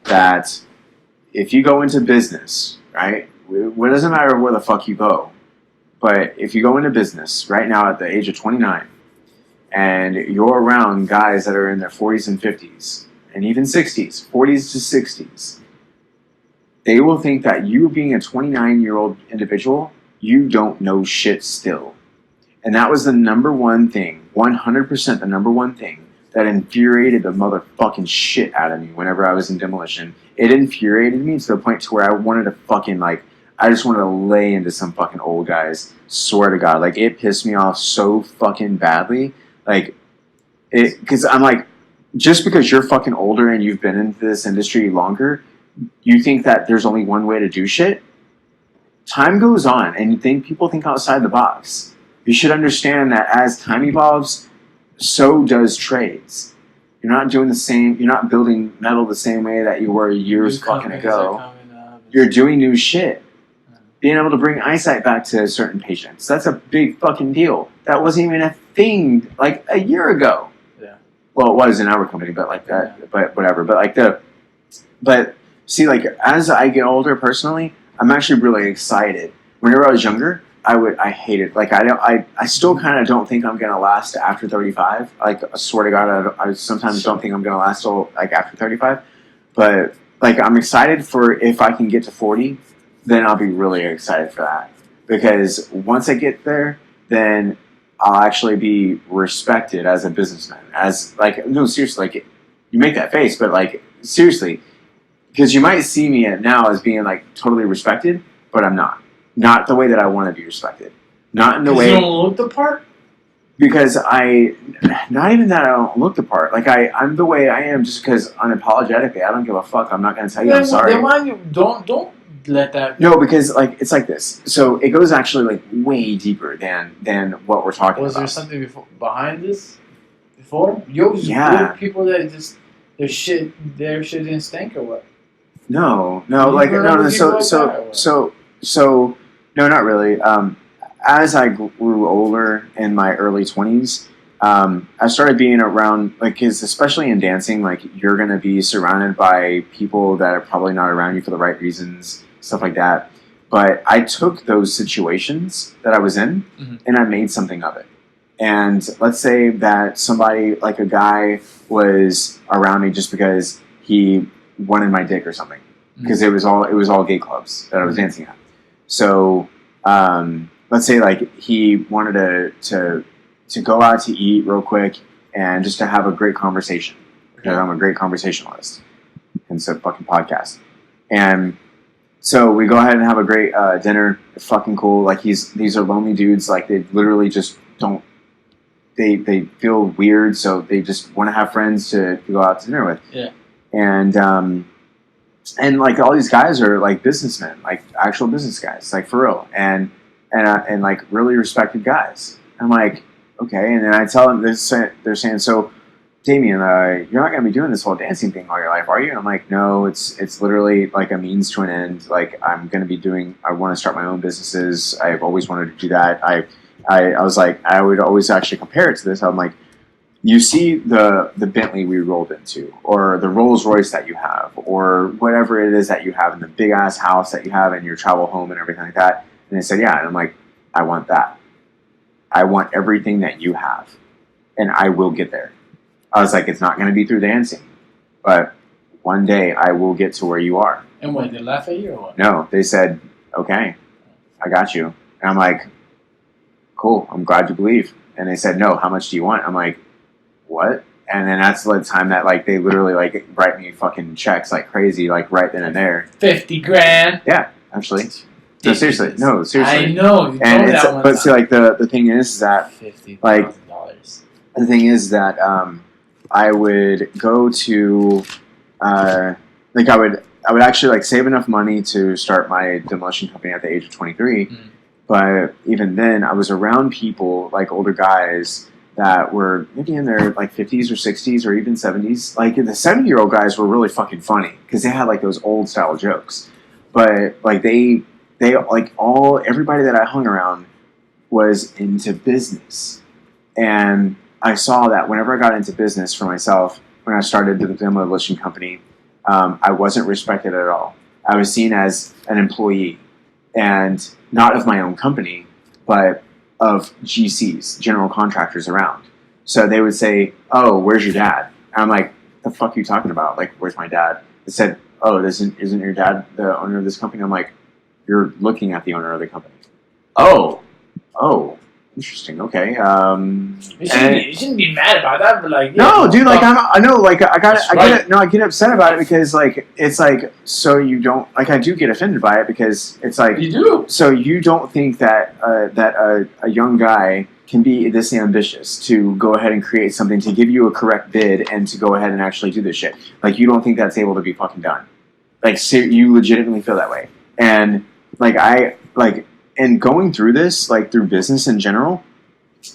that if you go into business, right, it doesn't matter where the fuck you go, but if you go into business right now at the age of 29 and you're around guys that are in their 40s and 50s and even 60s, 40s to 60s, they will think that you being a 29-year-old individual, you don't know shit still. And that was the number one thing, 100% the number one thing that infuriated the motherfucking shit out of me whenever I was in demolition. It infuriated me to the point to where I wanted to fucking, like, I just wanted to lay into some fucking old guys. Swear to God. Like, it pissed me off so fucking badly. Like, because I'm like, just because you're fucking older and you've been in this industry longer, you think that there's only one way to do shit? Time goes on, and people think outside the box. You should understand that as time evolves, so does trades. You're not doing the same. You're not building metal the same way that you were years fucking ago. You're doing new shit. Being able to bring eyesight back to certain patients. That's a big fucking deal. That wasn't even a thing like a year ago. Yeah. Well, it was in our company, but like that. Yeah. But whatever. But see, like as I get older, personally, I'm actually really excited. Whenever I was younger, I hated, like, I still kind of don't think I'm gonna last after 35. Like, I swear to God, I sometimes don't think I'm gonna last till like after 35. But like, I'm excited for if I can get to 40, then I'll be really excited for that, because once I get there, then I'll actually be respected as a businessman. As like, no, seriously, like, you make that face, but like, seriously. Because you might see me now as being like totally respected, but I'm not. Not the way that I want to be respected. Not in the way. You don't look the part? Because not even that I don't look the part. Like I'm the way I am just because unapologetically, I don't give a fuck. I'm not going to tell you I'm sorry. Then why you don't let that. No, because like it's like this. So it goes actually like way deeper than what we're talking about. Was there something behind this before? You people that just their shit didn't stink or what? No, like no. So no, not really. As I grew older in my early 20s, I started being around, like, cause especially in dancing, like, you're gonna be surrounded by people that are probably not around you for the right reasons, stuff like that. But I took those situations that I was in, and I made something of it. And let's say that somebody, like a guy, was around me just because he wanted my dick or something, because it was all gay clubs that I was dancing at. So let's say like he wanted to go out to eat real quick and just to have a great conversation, because I'm a great conversationalist, and so fucking podcast. And so we go ahead and have a great dinner. It's fucking cool. Like these are lonely dudes. Like they literally just don't. They feel weird, so they just want to have friends to go out to dinner with. Yeah. And like all these guys are like businessmen, like actual business guys, like for real, and like really respected guys. I'm like, okay, and then I tell them this. They're saying, so, Damian, you're not gonna be doing this whole dancing thing all your life, are you? And I'm like, no, it's literally like a means to an end. Like I'm gonna be doing. I want to start my own businesses. I've always wanted to do that. I was like, I would always actually compare it to this. I'm like, you see the Bentley we rolled into, or the Rolls Royce that you have, or whatever it is that you have in the big ass house that you have in your travel home and everything like that. And they said, yeah. And I'm like, I want that. I want everything that you have, and I will get there. I was like, it's not going to be through dancing, but one day I will get to where you are. And what, they laugh at you or what? No, they said, okay, I got you. And I'm like, cool, I'm glad you believe. And they said, no, how much do you want? I'm like, what? And then that's the time that like they literally like write me fucking checks like crazy, like right then and there. 50 grand. Yeah, actually. No, seriously. I know. You and it's, but see, like the thing is that like the thing is that I would go to like I would actually like save enough money to start my demolition company at the age of 23. But even then, I was around people like older guys that were maybe in their like 50s or 60s or even 70s. Like the 70-year-old guys were really fucking funny because they had like those old style jokes. But like they like everybody that I hung around was into business. And I saw that whenever I got into business for myself, when I started the demolition company, I wasn't respected at all. I was seen as an employee, and not of my own company, but of GCs, general contractors around. So they would say, oh, where's your dad? And I'm like, the fuck are you talking about? Like, where's my dad? They said, oh, isn't your dad the owner of this company? I'm like, you're looking at the owner of the company. Oh, interesting. Okay. You shouldn't be mad about that, but like, no, dude. Like, I know. Like, I get upset about it because, like, it's like, so you don't like. I do get offended by it because it's like you do. So you don't think that a young guy can be this ambitious to go ahead and create something to give you a correct bid and to go ahead and actually do this shit? Like, you don't think that's able to be fucking done? Like, you legitimately feel that way? And like, and going through this, like through business in general,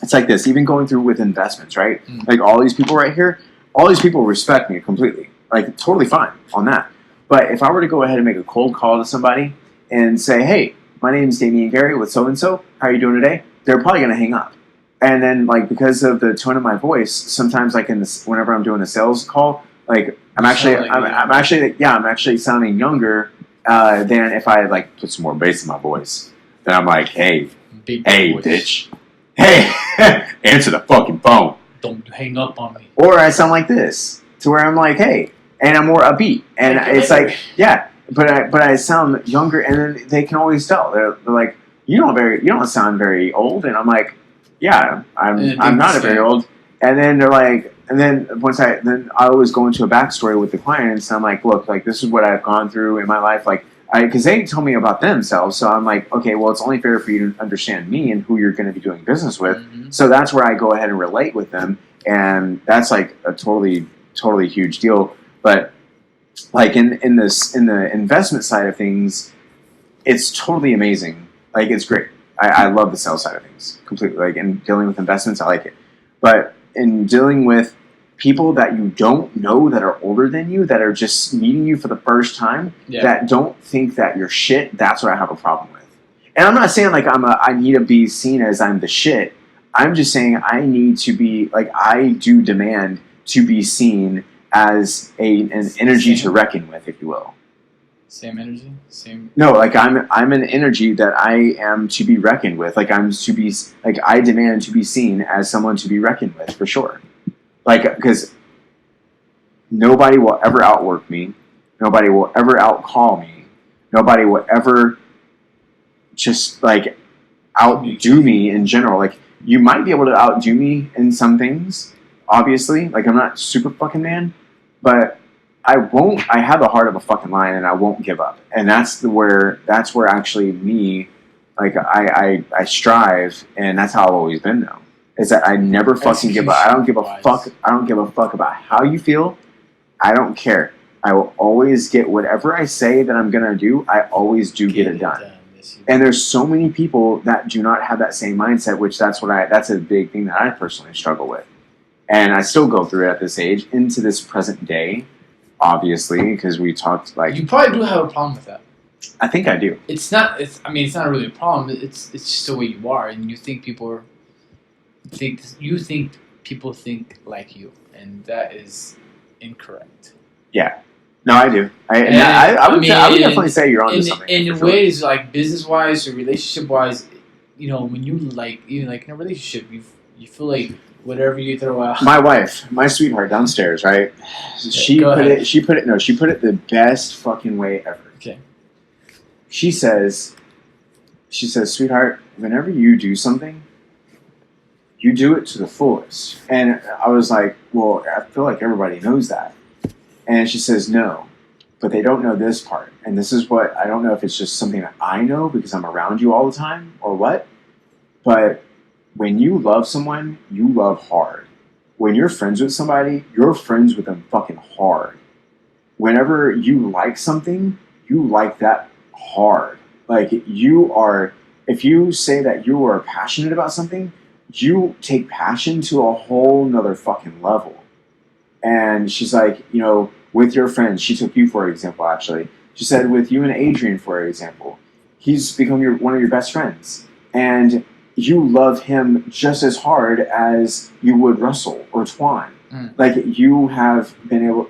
it's like this. Even going through with investments, right? Like all these people right here, all these people respect me completely. Like totally fine on that. But if I were to go ahead and make a cold call to somebody and say, "Hey, my name's Damian Gerry with so and so. How are you doing today?" They're probably gonna hang up. And then like because of the tone of my voice, sometimes like whenever I'm doing a sales call, like I'm actually sounding younger than if I like put some more bass in my voice. Then I'm like, hey, voice. Bitch. Hey, answer the fucking phone. Don't hang up on me. Or I sound like this, to where I'm like, hey, and I'm more upbeat. And it's like, yeah, but I sound younger, and then they can always tell. They're like, you don't sound very old. And I'm like, yeah, I'm not very old. And then they're like, and then I always go into a backstory with the clients, and I'm like, look, like this is what I've gone through in my life, like. Because they tell me about themselves, so I'm like, okay, well, it's only fair for you to understand me and who you're going to be doing business with. Mm-hmm. So that's where I go ahead and relate with them, and that's like a totally huge deal. But like in the investment side of things, it's totally amazing. Like it's great. I love the sales side of things completely. Like in dealing with investments, I like it. But in dealing with people that you don't know that are older than you, that are just meeting you for the first time, that don't think that you're shit, that's what I have a problem with. And I'm not saying like I need to be seen as I'm the shit. I'm just saying I need to be, like I do demand to be seen as an energy to reckon with, if you will. Same energy? Same. No, like I'm an energy that I am to be reckoned with. Like I demand to be seen as someone to be reckoned with, for sure. Like, because nobody will ever outwork me. Nobody will ever outcall me. Nobody will ever just, like, outdo me in general. Like, you might be able to outdo me in some things, obviously. Like, I'm not super fucking man. But I have the heart of a fucking lion, and I won't give up. And that's where actually me, like, I strive, and that's how I've always been, though. Is that I never fucking give up. I don't give a fuck. I don't give a fuck about how you feel. I don't care. I will always get whatever I say that I'm gonna do. I always do get it done. And there's so many people that do not have that same mindset, which that's a big thing that I personally struggle with. And I still go through it at this age, into this present day, obviously, because we talked like. You probably do have a problem with that. I think I do. It's not really a problem. It's just the way you are, and you think people think like you, and that is incorrect. Yeah, no, I do. I would definitely say you're onto something. In ways like business wise or relationship wise, you know, when you like even like in a relationship, you feel like whatever you throw out. My wife, my sweetheart downstairs, right? She put it the best fucking way ever. Okay. She says, sweetheart, whenever you do something, you do it to the fullest. And I was like, well, I feel like everybody knows that. And she says, no, but they don't know this part. And this is what, I don't know if it's just something that I know because I'm around you all the time or what, but when you love someone, you love hard. When you're friends with somebody, you're friends with them fucking hard. Whenever you like something, you like that hard. Like if you say that you are passionate about something, you take passion to a whole nother fucking level. And she's like, you know, with your friends, she took you for example, actually. She said with you and Adrian, for example, he's become one of your best friends. And you love him just as hard as you would Russell or Twan. Like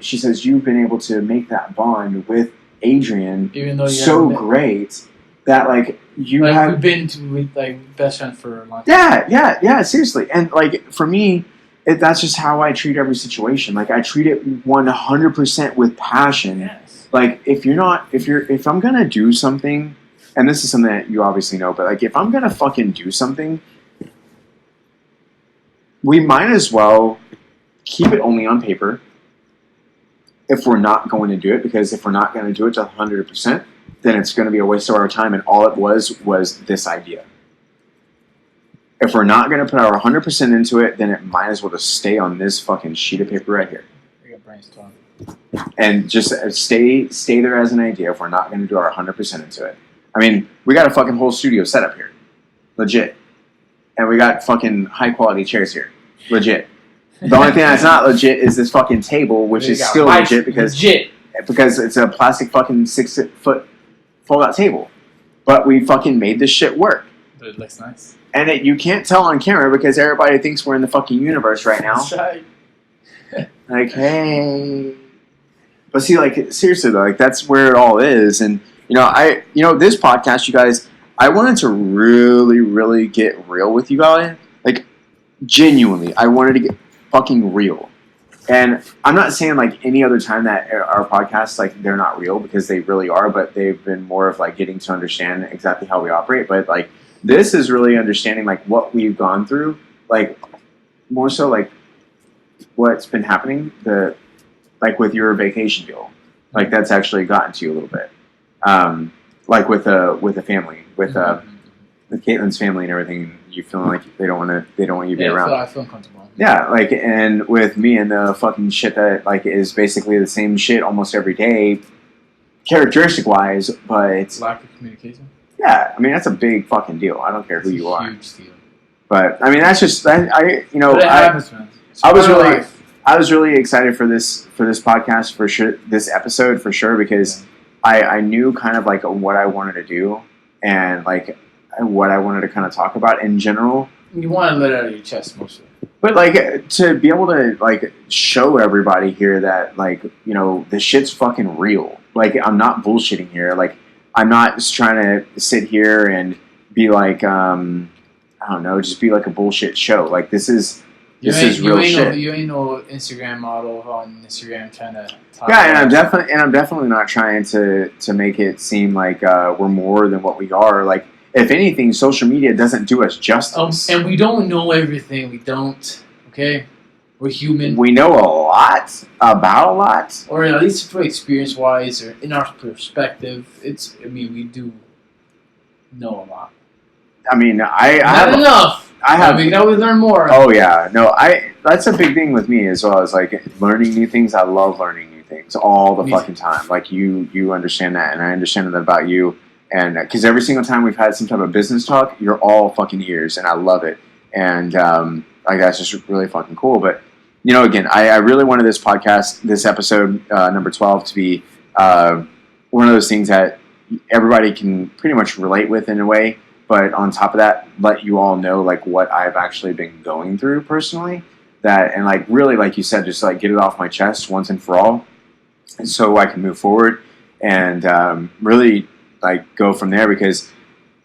she says you've been able to make that bond with Adrian even though so great that like you like have we've been with like best friends for a long time. Yeah, seriously. And like for me, that's just how I treat every situation. Like I treat it 100% with passion. Yes. like if I'm gonna do something, and this is something that you obviously know, but like if I'm gonna fucking do something, we might as well keep it only on paper if we're not going to do it, because if we're not going to do it to 100%, then it's going to be a waste of our time, and all it was this idea. If we're not going to put our 100% into it, then it might as well just stay on this fucking sheet of paper right here. Brainstorm. And just stay there as an idea if we're not going to do our 100% into it. I mean, we got a fucking whole studio set up here. Legit. And we got fucking high quality chairs here. Legit. The only thing that's not legit is this fucking table, which is still legit because it's a plastic fucking 6-foot fold out table. But we fucking made this shit work. But it looks nice. And you can't tell on camera because everybody thinks we're in the fucking universe right now. That's right. Like, hey. But see, like, seriously though, like that's where it all is. And this podcast, you guys, I wanted to really, really get real with you guys. Like, genuinely, I wanted to get fucking real. And I'm not saying like any other time that our podcasts, like, they're not real, because they really are, but they've been more of like getting to understand exactly how we operate. But like, this is really understanding like what we've gone through, like more so like what's been happening, like with your vacation deal, like that's actually gotten to you a little bit. Like with the family, with Caitlin's family and everything, you feeling like they don't want you to be around. I feel uncomfortable. Yeah, like, and with me and the fucking shit that like is basically the same shit almost every day, characteristic wise, but lack of communication. Yeah, I mean that's a big fucking deal. I don't care who you are. Huge deal. But I mean that's just But it happens, man. I was really excited for this podcast for sure, this episode for sure, because I knew kind of like what I wanted to do and like what I wanted to kind of talk about in general. You want to let it out of your chest mostly. But like to be able to like show everybody here that like, this shit's fucking real. Like I'm not bullshitting here. Like I'm not just trying to sit here and be like I don't know, just be like a bullshit show. Like this is real shit. You ain't no Instagram model on Instagram trying to talk. Yeah, and I'm definitely not trying to make it seem like we're more than what we are. Like if anything, social media doesn't do us justice. And we don't know everything. We don't. Okay, we're human. We know a lot about a lot, or at least for experience-wise, or in our perspective, we do know a lot. I mean, not enough. We can always learn more. Oh yeah, no, that's a big thing with me as well. Is like learning new things. I love learning new things all the fucking time. Like you understand that, and I understand that about you. And because every single time we've had some type of business talk, you're all fucking ears, and I love it. And like that's just really fucking cool. But again, I really wanted this podcast, this episode number 12, to be one of those things that everybody can pretty much relate with in a way. But on top of that, let you all know like what I've actually been going through personally. That and like really, like you said, just like get it off my chest once and for all, and so I can move forward and really like go from there. Because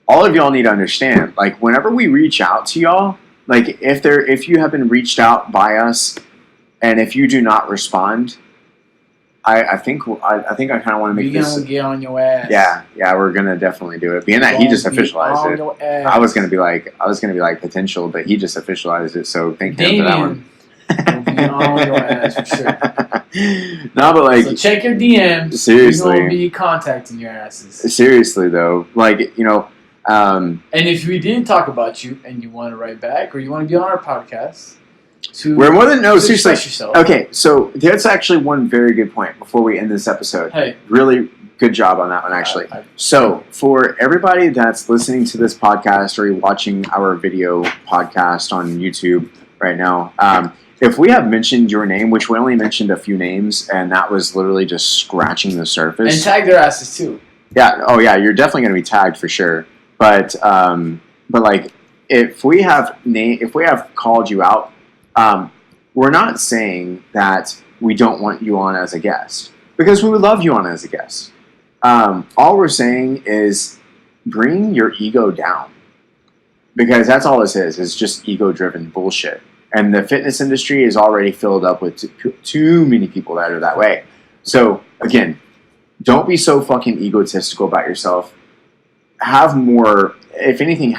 all of y'all need to understand, like whenever we reach out to y'all, like if you have been reached out by us, and if you do not respond, I think I kind of want to make this. We're gonna get on your ass. Yeah, we're gonna definitely do it. Being that he just officialized it, I was gonna be like potential, but he just officialized it. So thank him for that one. We'll be on your ass for sure. No, but like, so check your DMs. Seriously, we'll be contacting your asses. Seriously though, like and if we didn't talk about you and you want to write back or you want to be on our podcast. We're more than seriously. Okay, so that's actually one very good point before we end this episode. Hey, really good job on that one, actually. So for everybody that's listening to this podcast or watching our video podcast on YouTube right now, if we have mentioned your name, which we only mentioned a few names, and that was literally just scratching the surface, and tag their asses too. Yeah. Oh yeah, you're definitely going to be tagged for sure. But like if we have called you out. We're not saying that we don't want you on as a guest, because we would love you on as a guest. All we're saying is bring your ego down, because that's all this is. It's just ego-driven bullshit. And the fitness industry is already filled up with too many people that are that way. So, again, don't be so fucking egotistical about yourself. Have more, if anything,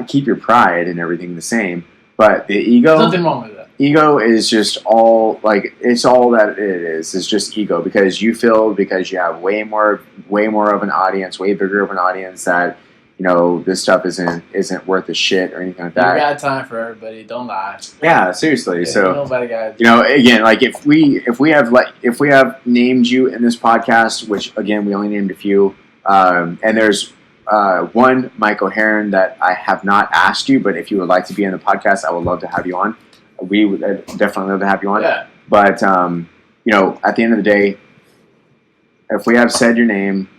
keep your pride and everything the same. But the ego, There's nothing wrong with that. Ego is just all like it's all that it is. It's just ego because you have way more of an audience, way bigger of an audience that this stuff isn't worth a shit or anything like that. You got time for everybody. Don't lie. Yeah, seriously. Yeah, so nobody got. Again, like if we have named you in this podcast, which again we only named a few, and there's one Mike O'Heron that I have not asked you, but if you would like to be in the podcast, I would love to have you on. We would definitely love to have you on. Yeah. But at the end of the day, if we have said your name,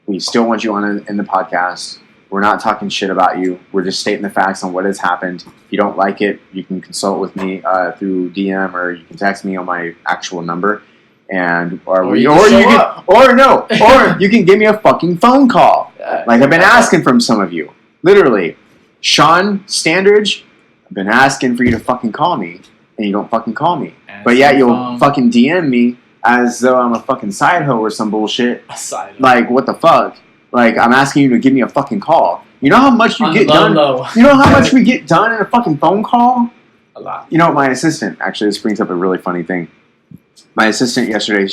we still want you on in the podcast. We're not talking shit about you. We're just stating the facts on what has happened. If you don't like it, you can consult with me through DM or you can text me on my actual number. Or you can give me a fucking phone call. Yeah, like I've been asking from some of you. Literally. Sean Standridge, I've been asking for you to fucking call me, and you don't fucking call me. But yet you'll fucking DM me as though I'm a fucking side hoe or some bullshit. A side hoe. Like, what the fuck? Like, I'm asking you to give me a fucking call. You know how much you get done? You know how much we get done in a fucking phone call? A lot. My assistant, actually, this brings up a really funny thing. My assistant yesterday,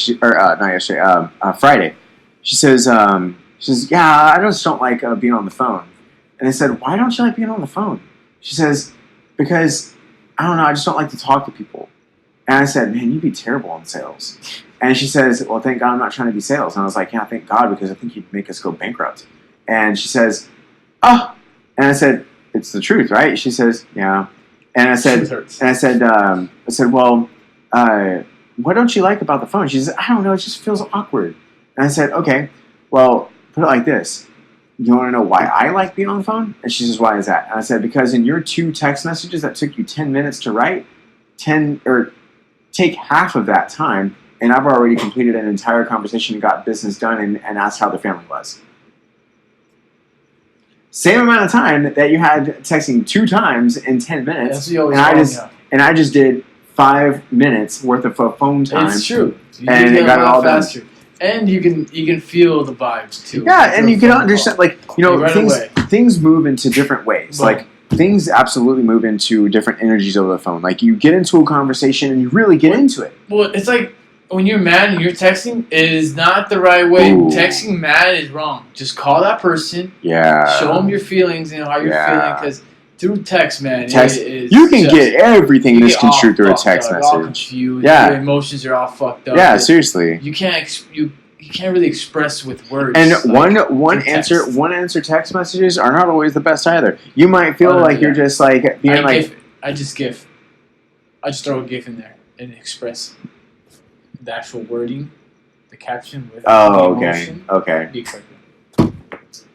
Friday, she says, yeah, I just don't like being on the phone. And I said, why don't you like being on the phone? She says, because, I don't know, I just don't like to talk to people. And I said, man, you'd be terrible in sales. And she says, well, thank God I'm not trying to be sales. And I was like, yeah, thank God, because I think you'd make us go bankrupt. And she says, oh. And I said, it's the truth, right? She says, yeah. And I said, well, what don't you like about the phone? She says, I don't know, it just feels awkward. And I said, okay, well, put it like this. You want to know why I like being on the phone? And she says, why is that? And I said, because in your 2 text messages that took you 10 minutes to write, take half of that time, and I've already completed an entire conversation and got business done and asked how the family was. Same amount of time that you had texting 2 times in 10 minutes, and I just did 5 minutes worth of phone time. It's true. And it got it all faster. Done. And you can feel the vibes too. Yeah, and you can understand, things move into different ways. Like, things absolutely move into different energies over the phone. Like, you get into a conversation and you really get into it. Well, it's like when you're mad and you're texting, it is not the right way. Ooh. Texting mad is wrong. Just call that person. Yeah. Show them your feelings and how you're feeling. Because through text, man, you can get everything misconstrued through a text message. All confused. Your emotions are all fucked up. Yeah, seriously. You can't really express with words. And one answer text messages are not always the best either. You might feel like you're just like being I just throw a GIF in there and express the actual wording, the caption with the emotion. Okay. Be correct.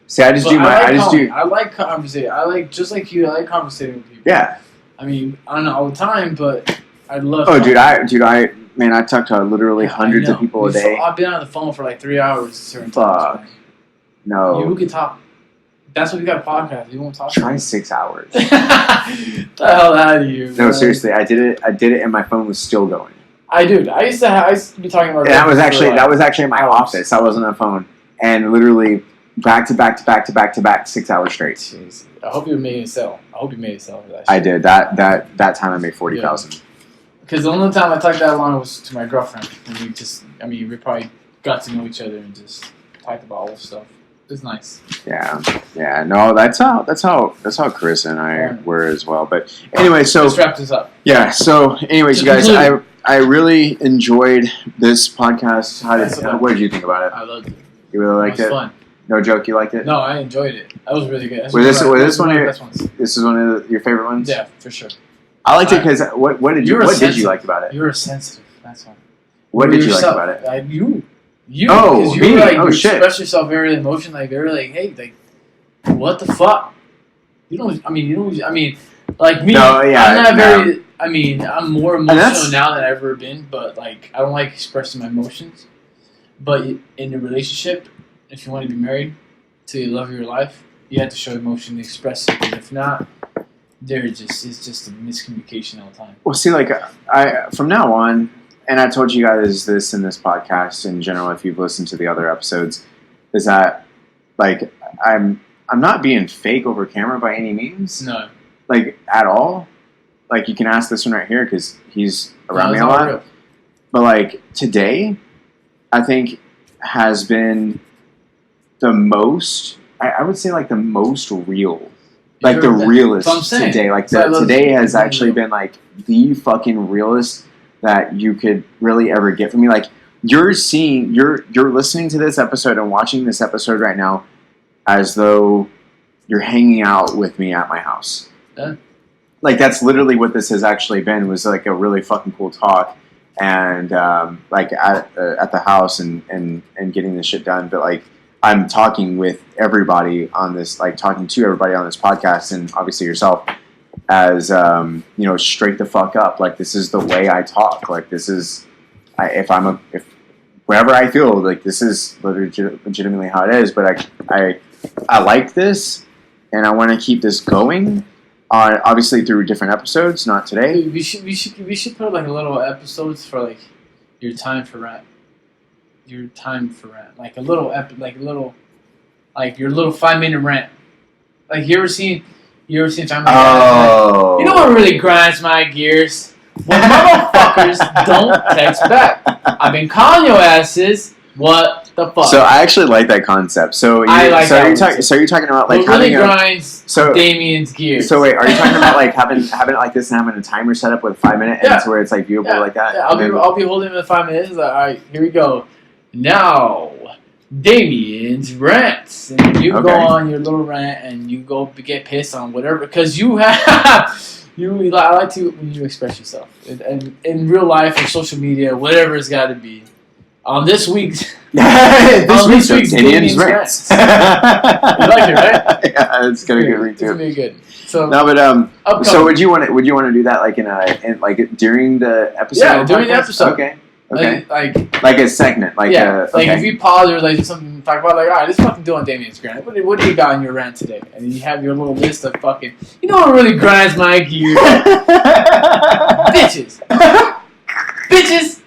See, I like conversation. Just like you. I like conversating with people. Yeah. I mean, I don't know all the time, but I love. Oh, dude, I talk to literally hundreds of people a day. I've been on the phone for like 3 hours. Certain Fuck. times, no. You can talk. That's why we got a podcast. You won't talk. Try 6 hours. Get the hell out of here. No, seriously, I did it, and my phone was still going. I used to be talking about. And that was actually in my office. I wasn't on the phone, and literally back to back 6 hours straight. Jeez. I hope you made a sell. For that shit. I did that time. I made 40,000. Because the only time I talked that long was to my girlfriend, and we probably got to know each other and just talked about all this stuff. It was nice. Yeah. No, that's how Chris and I were as well. But anyway, so let's wrap this up. Yeah. So, anyways, you guys, I really enjoyed this podcast. What did you think about it? I loved it. You really liked it? It was fun. No joke, you liked it? No, I enjoyed it. That was really good. This is one of your favorite ones? Yeah, for sure. I liked it because what did you like about it? You were sensitive. That's why. What did you like about it? You. Oh, me? You shit. express yourself very emotional, very like, hey, like, what the fuck? Like me. No, yeah, I'm not very. I'm more emotional now than I've ever been, but like, I don't like expressing my emotions. But in a relationship, if you want to be married to the love of your life, you have to show emotion, express it. Because if not, it's just a miscommunication all the time. Well, see, like from now on, and I told you guys this in this podcast in general, if you've listened to the other episodes, is that like I'm not being fake over camera by any means. No. Like at all. Like you can ask this one right here because he's around me a lot. Real. But like today, I think has been the most. I would say like the most real. Like the realest today. Like today has actually been like the fucking realest that you could really ever get from me. Like you're listening to this episode and watching this episode right now as though you're hanging out with me at my house. Yeah. Like that's literally what this has actually been, was like a really fucking cool talk and like at the house and getting this shit done. But like I'm talking with everybody on this, like talking to everybody on this podcast, and obviously yourself, as straight the fuck up. Like this is the way I talk. Like this is, if wherever I feel like this is legitimately how it is. But I like this, and I want to keep this going. Obviously through different episodes, not today. We should put like a little episodes for like your time for rent. Your time for rent, like a little like your little 5-minute rant. Like you ever seen Family Guy? Oh, you know what really grinds my gears? When motherfuckers don't text back. I've been calling your asses. What the fuck? So I actually like that concept. So you're talking about like what really grinds Damian's gears. So wait, are you talking about like having it like this and having a timer set up with 5 minutes and it's where it's like viewable like that? Yeah, I'll be holding it in 5 minutes. Like, all right, here we go. Now, Damian's rants, and you go on your little rant, and you go get pissed on whatever, because you have I like to when you express yourself, and in real life or social media, whatever it's got to be. On this week's Damian's rants. You like it, right? Yeah, it's gonna be good too. It's gonna be good. So no, but so would you want to do that like in like during the episode? Yeah, during the episode. Okay. Okay. Like a segment, like if you pause or like something to talk about, like, all right, let's fucking do on Damian's grind. What do you got on your rant today? And you have your little list of fucking. You know what really grinds my gears? Bitches. Bitches.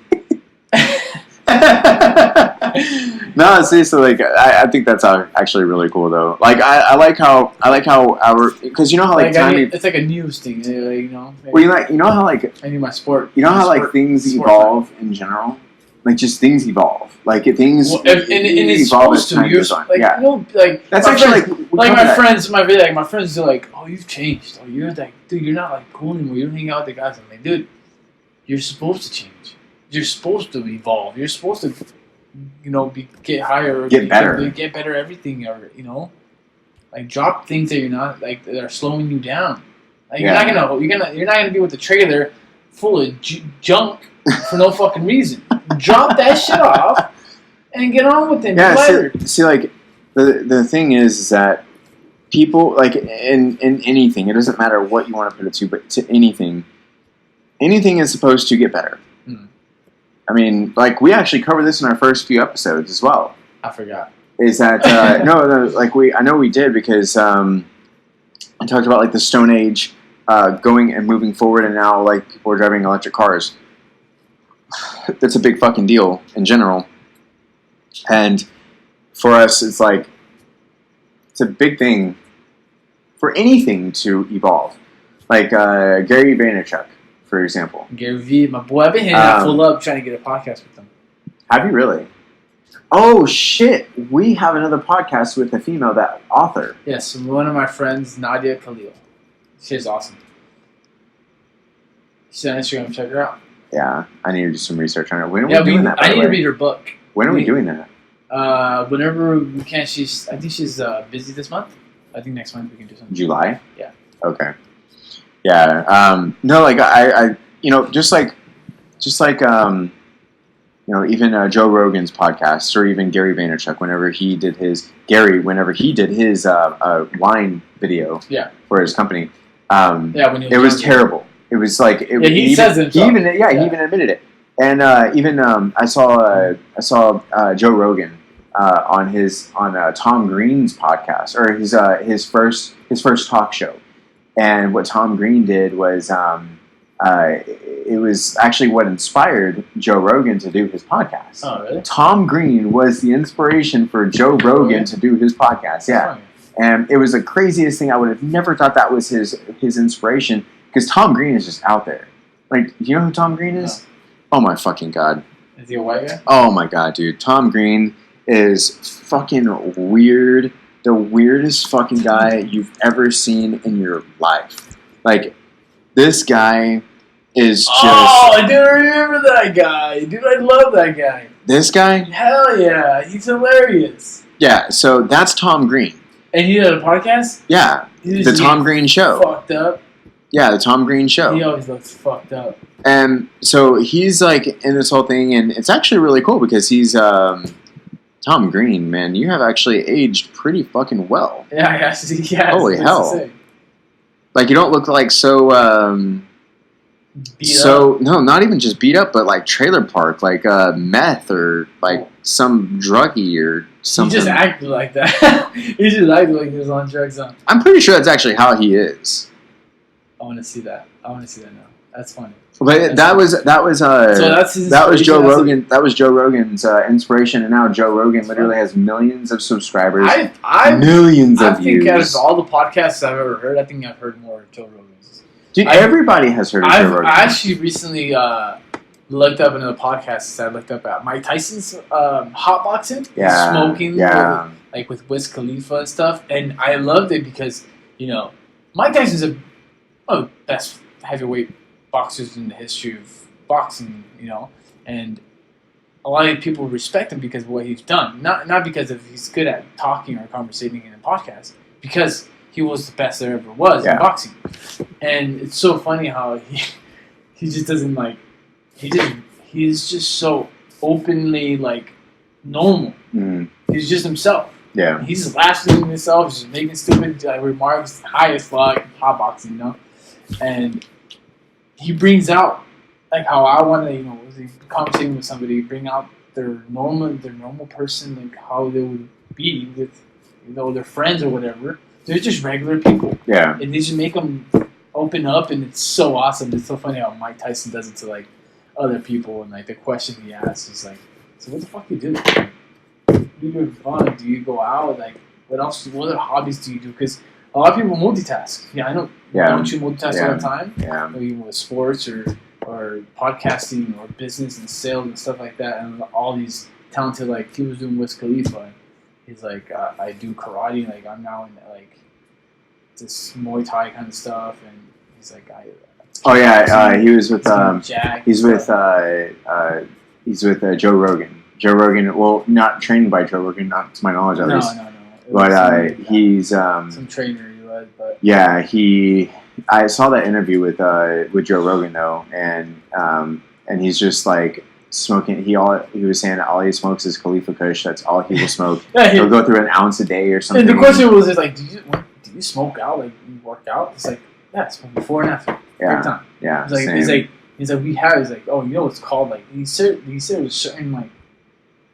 No, seriously, like I think that's actually really cool though. Like I like how our, because you know how like it's like a news thing, you know. Well, you know how like I need my sport. You know how like things evolve in general, like just things evolve, like things. And it's supposed to. You're like, yeah. You know, like that's actually like my friends are like, oh, you've changed. Oh, you're like, dude, you're not like cool anymore. You don't hang out with the guys. I'm like, dude, you're supposed to change. You're supposed to evolve. You're supposed to, get higher, get better, get better everything, or like drop things that you're not like that are slowing you down. Like you're not gonna be with the trailer full of junk for no fucking reason. Drop that shit off and get on with it. Yeah, see, like the thing is that people like in anything, it doesn't matter what you want to put it to, but to anything is supposed to get better. I mean, like, we actually covered this in our first few episodes as well. I forgot. Is that, no, like, I know we did because I talked about, like, the Stone Age going and moving forward, and now, like, people are driving electric cars. That's a big fucking deal in general. And for us, it's like, it's a big thing for anything to evolve. Like, Gerry Vaynerchuk, for example. Gary V, my boy, I've been hitting that full up trying to get a podcast with them. Have you really? Oh shit! We have another podcast with a female author. Yes, one of my friends, Nadia Khalil. She's awesome. She's on Instagram. Check her out. Yeah, I need to do some research on her. When are we doing that? I need to read her book. When are we doing that? Whenever we can. I think she's busy this month. I think next month we can do something. July. Yeah. Okay. Yeah. No, like I just like even Joe Rogan's podcast, or even Gerry Vaynerchuk, whenever he did his wine video for his company, it was terrible. It was like he says it himself. He even admitted it. And I saw Joe Rogan on Tom Green's podcast, or his first talk show. And what Tom Green did was it was actually what inspired Joe Rogan to do his podcast. Oh, really? Tom Green was the inspiration for Joe Rogan to do his podcast. Yeah. And it was the craziest thing. I would have never thought that was his inspiration, because Tom Green is just out there. Like, do you know who Tom Green is? No. Oh my fucking god. Is he a white guy? Oh my god, dude. Tom Green is fucking weird. The weirdest fucking guy you've ever seen in your life. Like, this guy is just... Oh, I do remember that guy. Dude, I love that guy. This guy? Hell yeah. He's hilarious. Yeah, so that's Tom Green. And he had a podcast? Yeah. The Tom Green Show. Fucked up. Yeah, the Tom Green Show. He always looks fucked up. And so he's like in this whole thing, and it's actually really cool because he's Tom Green, man. You have actually aged pretty fucking well. Yeah, I actually, yeah. Holy hell! Like, you don't look like so. Beat up? No, not even just beat up, but like trailer park, like meth or like some druggie or something. He just acted like that. He just acted like he was on drugs. I'm pretty sure that's actually how he is. I want to see that. I want to see that now. That's funny. But that was Joe Rogan. That was Joe Rogan's inspiration, and now Joe Rogan literally has millions of subscribers, millions of views. I think out of all the podcasts I've ever heard, I think I've heard more of Joe Rogan's. Dude, everybody has heard of Joe Rogan. I actually recently looked up another podcast. I looked up at Mike Tyson's hotboxing, smoking, like with Wiz Khalifa and stuff, and I loved it because Mike Tyson's one of the best heavyweight boxers in the history of boxing, and a lot of people respect him because of what he's done. Not because of he's good at talking or conversating in a podcast, because he was the best there ever was in boxing. And it's so funny how he just doesn't he's just so openly normal. Mm. He's just himself. Yeah. He's just laughing at himself, just making stupid remarks, high as fuck, hot boxing, and he brings out how I want to, conversating with somebody, bring out their normal person, how they would be with, their friends or whatever. They're just regular people. Yeah. And they just make them open up, and it's so awesome. It's so funny how Mike Tyson does it to other people, and the question he asks is so what the fuck do you do? Do you do fun? Do you go out? What else? What other hobbies do you do? Because a lot of people multitask. Yeah, I know. Yeah. Don't you multitask all the time? Yeah. Even with sports or podcasting or business and sales and stuff like that, and all these talented he was doing Wiz Khalifa. He's I do karate. I'm now in this Muay Thai kind of stuff, and he's he was with he's with Joe Rogan. Joe Rogan. Well, not trained by Joe Rogan, not to my knowledge at least. No. But he's some trainer he was, but yeah, I saw that interview with Joe Rogan though, and he's just smoking. He was saying all he smokes is Khalifa Kush. That's all he will smoke. He'll go through an ounce a day or something. And the question was just do you smoke out? You work out? It's yeah, smoke before and after. Every time. Yeah. He's we have. He's oh, what's called he said there's a certain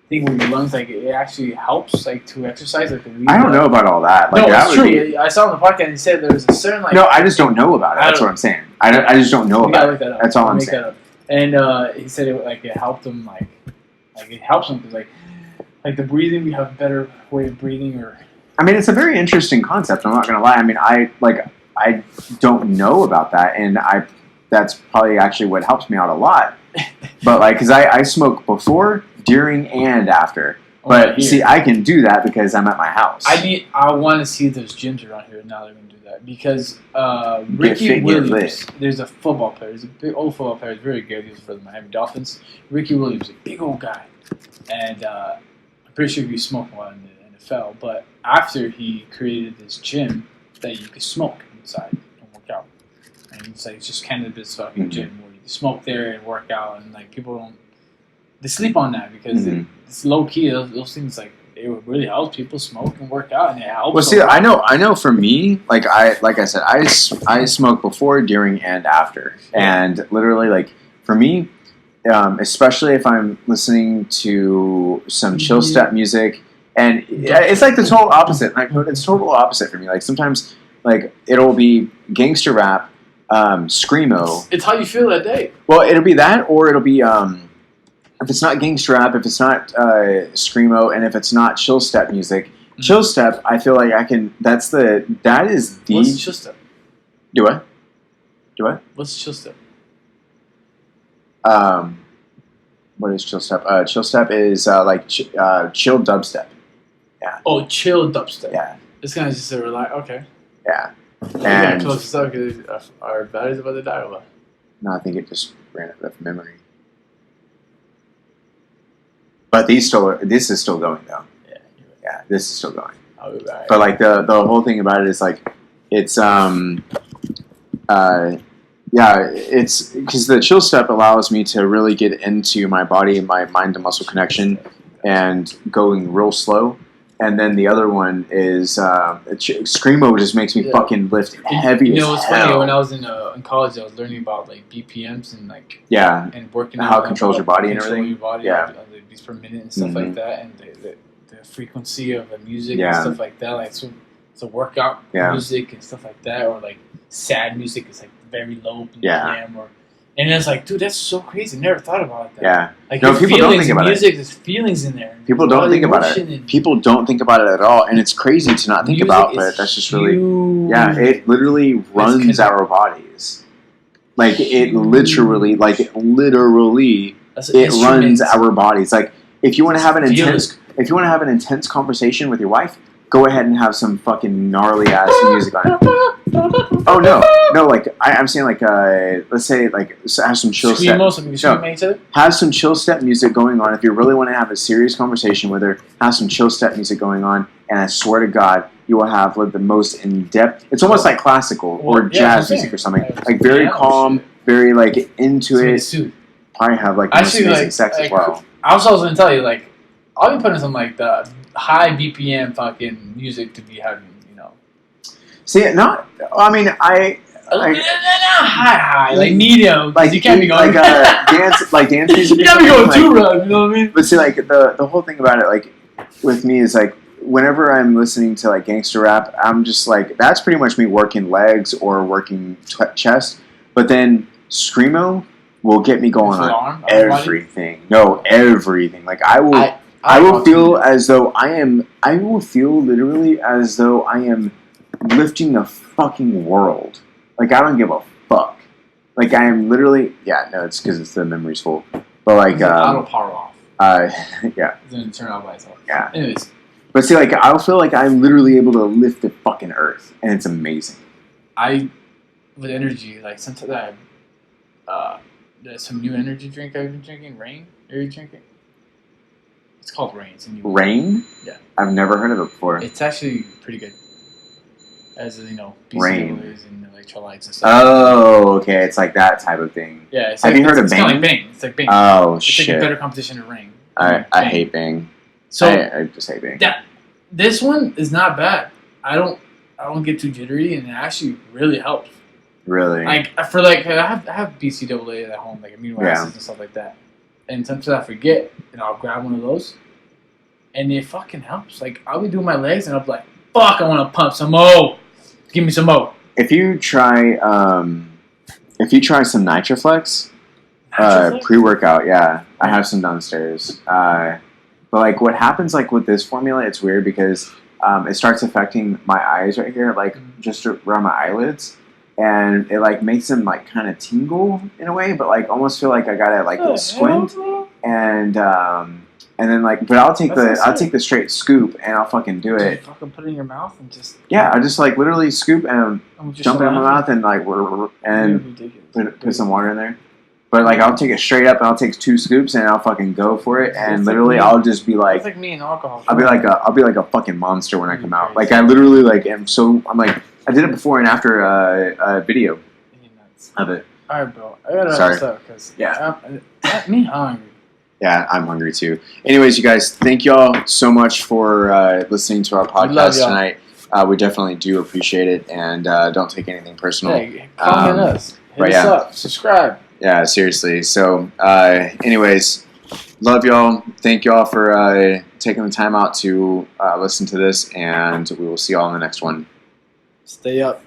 thing where your lungs it actually helps to exercise I don't know about all that. No, it's true. I saw on the podcast and he said there was a certain No, I just don't know about it. That's what I'm saying. I just don't know about it. That's all I'm saying. And he said it helped him it helps him because the breathing, we have a better way of breathing. Or I mean, it's a very interesting concept. I'm not gonna lie. I mean, I don't know about that, and that's probably actually what helps me out a lot. But because I smoke before, during, and after. But see, I can do that because I'm at my house. I want to see those gyms around here now. They're gonna do that because Ricky Williams. There's a football player. He's a big old football player. He's very good. He was for the Miami Dolphins. Ricky Williams, a big old guy, and I'm pretty sure he smoked one in the NFL. But after he created this gym that you could smoke inside and work out, and it's just cannabis fucking gym where you smoke there and work out, and people don't. They sleep on that because it's low key. Those things it really helps people smoke and work out, and it helps. Well, see, I know. For me, I said, I smoke before, during, and after, and literally, for me, especially if I'm listening to some chill step music, and it's the total opposite. It's total opposite for me. Sometimes, it'll be gangster rap. screamo. It's how you feel that day. Well, it'll be that, or it'll be if it's not gangster rap, if it's not screamo, and if it's not chill step music. Chill step, I feel like I can. That is the. What's chill step? Do what? Do what? What's chill step? What is chill step? Chill step is like chill dubstep. Yeah. Oh, chill dubstep. Yeah. It's kind of just a relax. Okay. Yeah. And close this up because our battery's about to die. Over. No, I think it just ran out of memory. But this is still going though. Yeah. Yeah, this is still going. I'll be back. But like the whole thing about it is like it's it's because the chill step allows me to really get into my body and my mind to muscle connection and going real slow. And then the other one is screamo just makes me fucking lift heavy. You know, as it's hell. funny when I was in college, I was learning about like BPMs and like and working how out it controls your body and everything. Your body, like beats per minute and stuff like that, and the frequency of the music and stuff like that. Like so workout music and stuff like that, or like sad music is like very low BPM and it's like, dude, that's so crazy. Never thought about that. Yeah. Like no, people don't think about music, there's feelings in there. People don't think about it. People don't think about it at all, and it's crazy to not think about. But that's just really, it literally runs our bodies. Like it literally, it runs our bodies. Like if you want to have an intense conversation with your wife, go ahead and have some fucking gnarly ass music on it. Oh no! Like I'm saying, like let's say, like have some chill step. Have some chill step music going on. If you really want to have a serious conversation with her, have some chill step music going on, and I swear to God, you will have like the most in depth. It's almost like classical or jazz music or something. Like very calm, very like into it. Probably have like the most amazing sex as well. I was also gonna tell you, like, I'll be putting some like the high BPM fucking music to be having, you know. See, high, like medium. Like you can't be going dance music. You can't be going too rough. You know what I mean? But see, like the whole thing about it, like with me is like whenever I'm listening to like gangster rap, I'm just like that's pretty much me working legs or working chest. But then screamo will get me going on everything. No, everything. Like I will feel as though I will feel literally as though I am lifting the fucking world. Like I don't give a fuck. Like I am literally, it's because it's the memory's full. But like, auto power off. Yeah. It's gonna turn off by itself. Yeah. Anyways. But see, like I feel like I'm literally able to lift the fucking earth, and it's amazing. With energy, like sometimes there's some new energy drink I've been drinking. Rain. Are you drinking? It's called Rain. It's a new Rain? Yeah. I've never heard of it before. It's actually pretty good. As you know, Rain and electrolytes and stuff. Oh, okay. It's like that type of thing. Yeah. Have you heard of Bang? It's kind of like Bang. It's like Bang. Oh, it's shit. It's like a better competition to Rain. I hate Bang. So I just hate Bang. This one is not bad. I don't get too jittery, and it actually really helps. Really? Like for like I have BCAA at home, like amino acids and stuff like that. And sometimes I forget, and I'll grab one of those, and it fucking helps. Like I'll be doing my legs, and I'll be like, "Fuck, I want to pump some more. Give me some more." If you try some Nitroflex, pre-workout, I have some downstairs. But like, what happens like with this formula? It's weird because it starts affecting my eyes right here, like just around my eyelids. And it like makes them like kind of tingle in a way, but like almost feel like I gotta like squint, and then like, but I'll take the straight scoop and I'll fucking do it. Fucking put it in your mouth and just I just like literally scoop and jump it in my mouth and like put some water in there. But like I'll take it straight up and I'll take 2 scoops and I'll fucking go for it and literally I'll just be like, it's like me and alcohol. I'll be like a fucking monster when I come out. Like I literally like I'm like. I did it before and after a video of it. Alright, bro. I gotta wrap this up because me hungry. Yeah, I'm hungry too. Anyways, you guys, thank y'all so much for listening to our podcast tonight. We definitely do appreciate it, and don't take anything personal. Hey, comment us. Hit us up. Subscribe. Yeah, seriously. So, anyways, love y'all. Thank y'all for taking the time out to listen to this, and we will see y'all in the next one. Stay up.